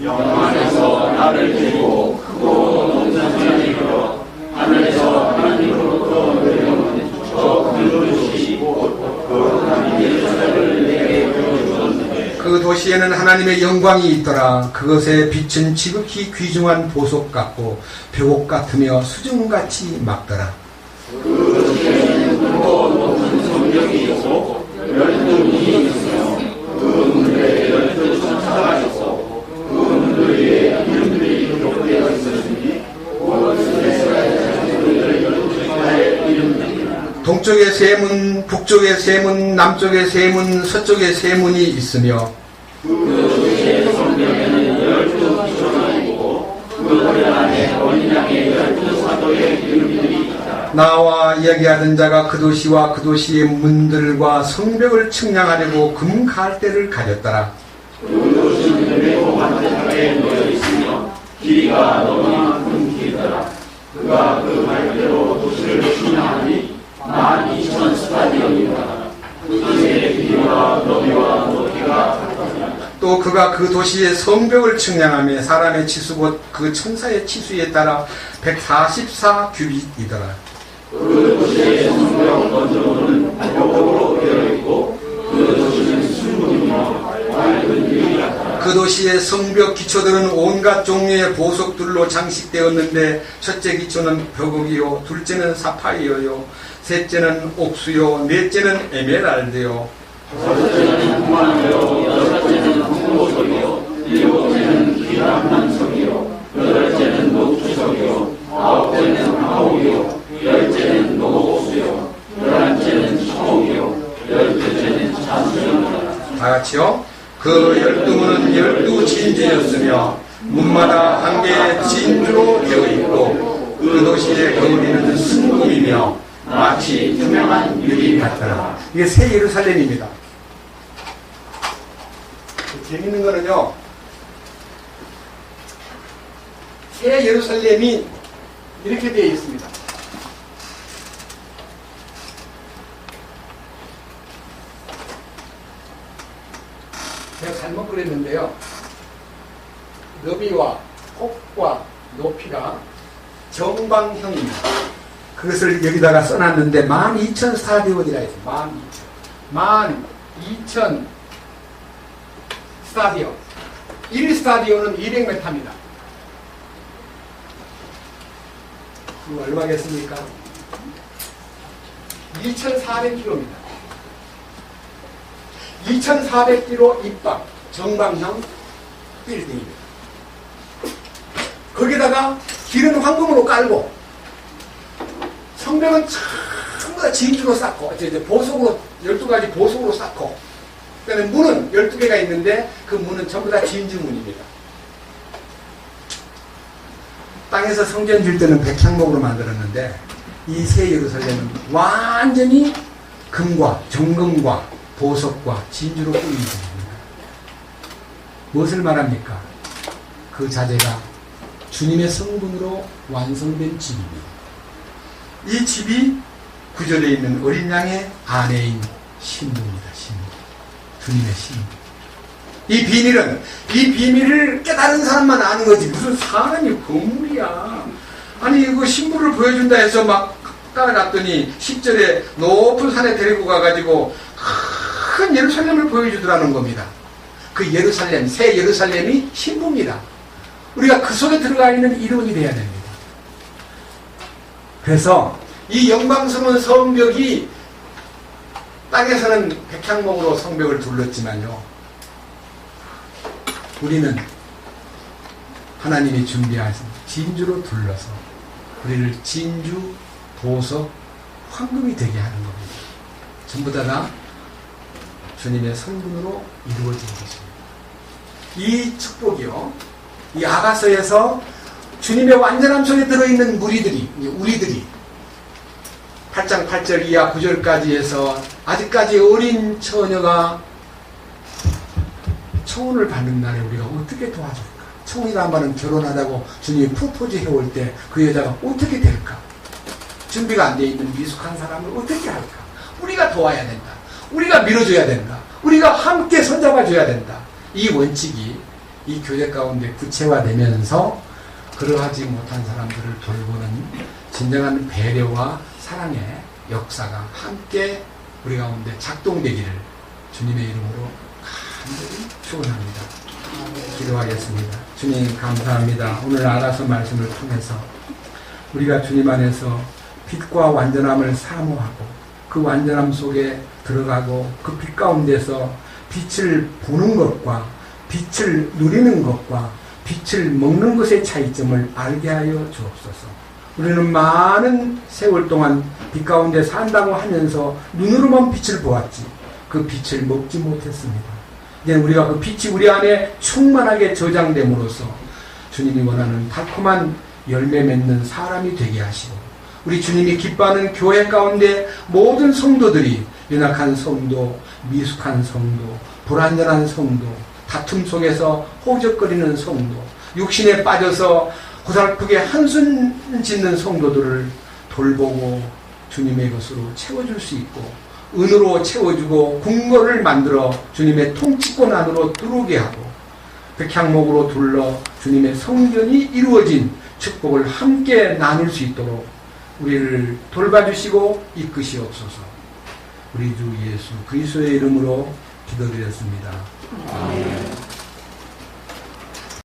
영 안에서 나를 들고 크고 높은 산에 이르러 하늘에서 하나님으로부터 내려온 저 그릇이 곧 거룩한 예루살렘을 내게 보여주었는데 그 도시에는 하나님의 영광이 있더라. 그것의 빛은 지극히 귀중한 보석 같고 벽옥 같으며 수증같이 막더라. 그 도시에는 크고 높은 성벽이 있고 12문이 있으며 그 문에 12 천사가 있고 그 문들에 이름들이 기록되어 있으니 동쪽에 3문, 북쪽에 3문, 남쪽에 3문, 서쪽에 3문이 있으며 그 도시의 성벽에는 12 기초가 있고 그 거리 안에 어린 양의 12 사도의 이름들이 있다. 나와 이야기하던 자가 그 도시와 그 도시의 문들과 성벽을 측량하려고 금 갈대를 가졌더라. 그 도시는 매우 반듯하게 놓여 있으며 길이가 너무만큼 길더라. 그가 그 말대로 도시를 측량하니 12,000 스타디온이다. 그 도시의 길이와 너비와 높이가 같더라. 또 그가 그 도시의 성벽을 측량하며 사람의 치수 곧 그 천사의 치수에 따라 144 규빗이더라. 그 도시의 성벽 건조물은 벽으로 되어 있고 그 도시는 순금이며 맑은 유리 같더라. 그 도시의 성벽 기초들은 온갖 종류의 보석들로 장식되었는데 첫째 기초는 벽옥이요 둘째는 사파이어요 셋째는 옥수요 넷째는 에메랄드요 첫째는 금만이요 여섯째는 금보석이요 일곱째는 기람난석이요 여덟째는 녹주석이요 아홉째는 아옥이요 열째는 녹옥수요 11째는 청옥이요 12째는 자수정이다. 다 같이요. 그 12문은 12 진주였으며 문마다 한 개의 진주로 되어 있고 그 도시의 거리는 순금이며 마치 투명한 유리 같더라. 이게 새 예루살렘입니다. 재밌는 거는요, 새 예루살렘이 이렇게 되어 있습니다. 제가 잘못 그렸는데요. 너비와 폭과 높이가 정방형입니다. 그것을 여기다가 써놨는데 12,000스타디온이라 해서 12,000 스타디온. 1스타디온은 200m입니다. 그럼 얼마겠습니까? 2,400km입니다. 2,400km 입방 정방형 빌딩입니다. 거기다가 길은 황금으로 깔고 성벽은 전부 다 진주로 쌓고 이제 보석으로 12가지 보석으로 쌓고 그다음에 문은 12개가 있는데 그 문은 전부 다 진주문입니다. 땅에서 성전 질 때는 백향목으로 만들었는데 이 새 예루살렘은 완전히 금과 정금과 보석과 진주로 꾸민 집입니다. 무엇을 말합니까? 그 자재가 주님의 성분으로 완성된 집입니다. 이 집이 구절에 있는 어린 양의 아내인 신부입니다. 신부. 주님의 신부. 이 비밀을 깨달은 사람만 아는 거지. 무슨 사람이 건물이야. 아니 이거 신부를 보여준다 해서 막 따라갔더니 10절에 높은 산에 데리고 가가지고 큰 예루살렘을 보여주더라는 겁니다. 그 예루살렘, 새 예루살렘이 신부입니다. 우리가 그 속에 들어가 있는 이론이 돼야 됩니다. 그래서 이 영광스러운 성벽이 땅에서는 백향목으로 성벽을 둘렀지만요. 우리는 하나님이 준비하신 진주로 둘러서 우리를 진주, 보석, 황금이 되게 하는 겁니다. 전부 다 주님의 성분으로 이루어진 것입니다. 이 축복이요. 이 아가서에서 주님의 완전함 속에 들어있는 우리들이 8장 8절 이하 9절까지 해서 아직까지 어린 처녀가 청혼을 받는 날에 우리가 어떻게 도와줄까? 청혼이란 말은 결혼하다고 주님이 프로포즈 해올 때 그 여자가 어떻게 될까? 준비가 안 돼 있는 미숙한 사람을 어떻게 할까? 우리가 도와야 된다. 우리가 밀어줘야 된다. 우리가 함께 손잡아줘야 된다. 이 원칙이 이 교회 가운데 구체화되면서 그러하지 못한 사람들을 돌보는 진정한 배려와 사랑의 역사가 함께 우리 가운데 작동되기를 주님의 이름으로 간절히 축원합니다. 기도하겠습니다. 주님 감사합니다. 오늘 알아서 말씀을 통해서 우리가 주님 안에서 빛과 완전함을 사모하고 그 완전함 속에 들어가고 그 빛 가운데서 빛을 보는 것과 빛을 누리는 것과 빛을 먹는 것의 차이점을 알게 하여 주옵소서. 우리는 많은 세월 동안 빛 가운데 산다고 하면서 눈으로만 빛을 보았지 그 빛을 먹지 못했습니다. 이제 우리가 그 빛이 우리 안에 충만하게 저장됨으로써 주님이 원하는 달콤한 열매 맺는 사람이 되게 하시고 우리 주님이 기뻐하는 교회 가운데 모든 성도들이 연약한 성도, 미숙한 성도, 불완전한 성도, 다툼 속에서 호적거리는 성도, 육신에 빠져서 고달프게 한숨 짓는 성도들을 돌보고 주님의 것으로 채워줄 수 있고 은으로 채워주고 궁궐을 만들어 주님의 통치권 안으로 들어오게 하고 백향목으로 둘러 주님의 성전이 이루어진 축복을 함께 나눌 수 있도록 우리를 돌봐주시고 이끄시옵소서. 우리 주 예수 그리스도의 이름으로 기도드렸습니다. 아멘.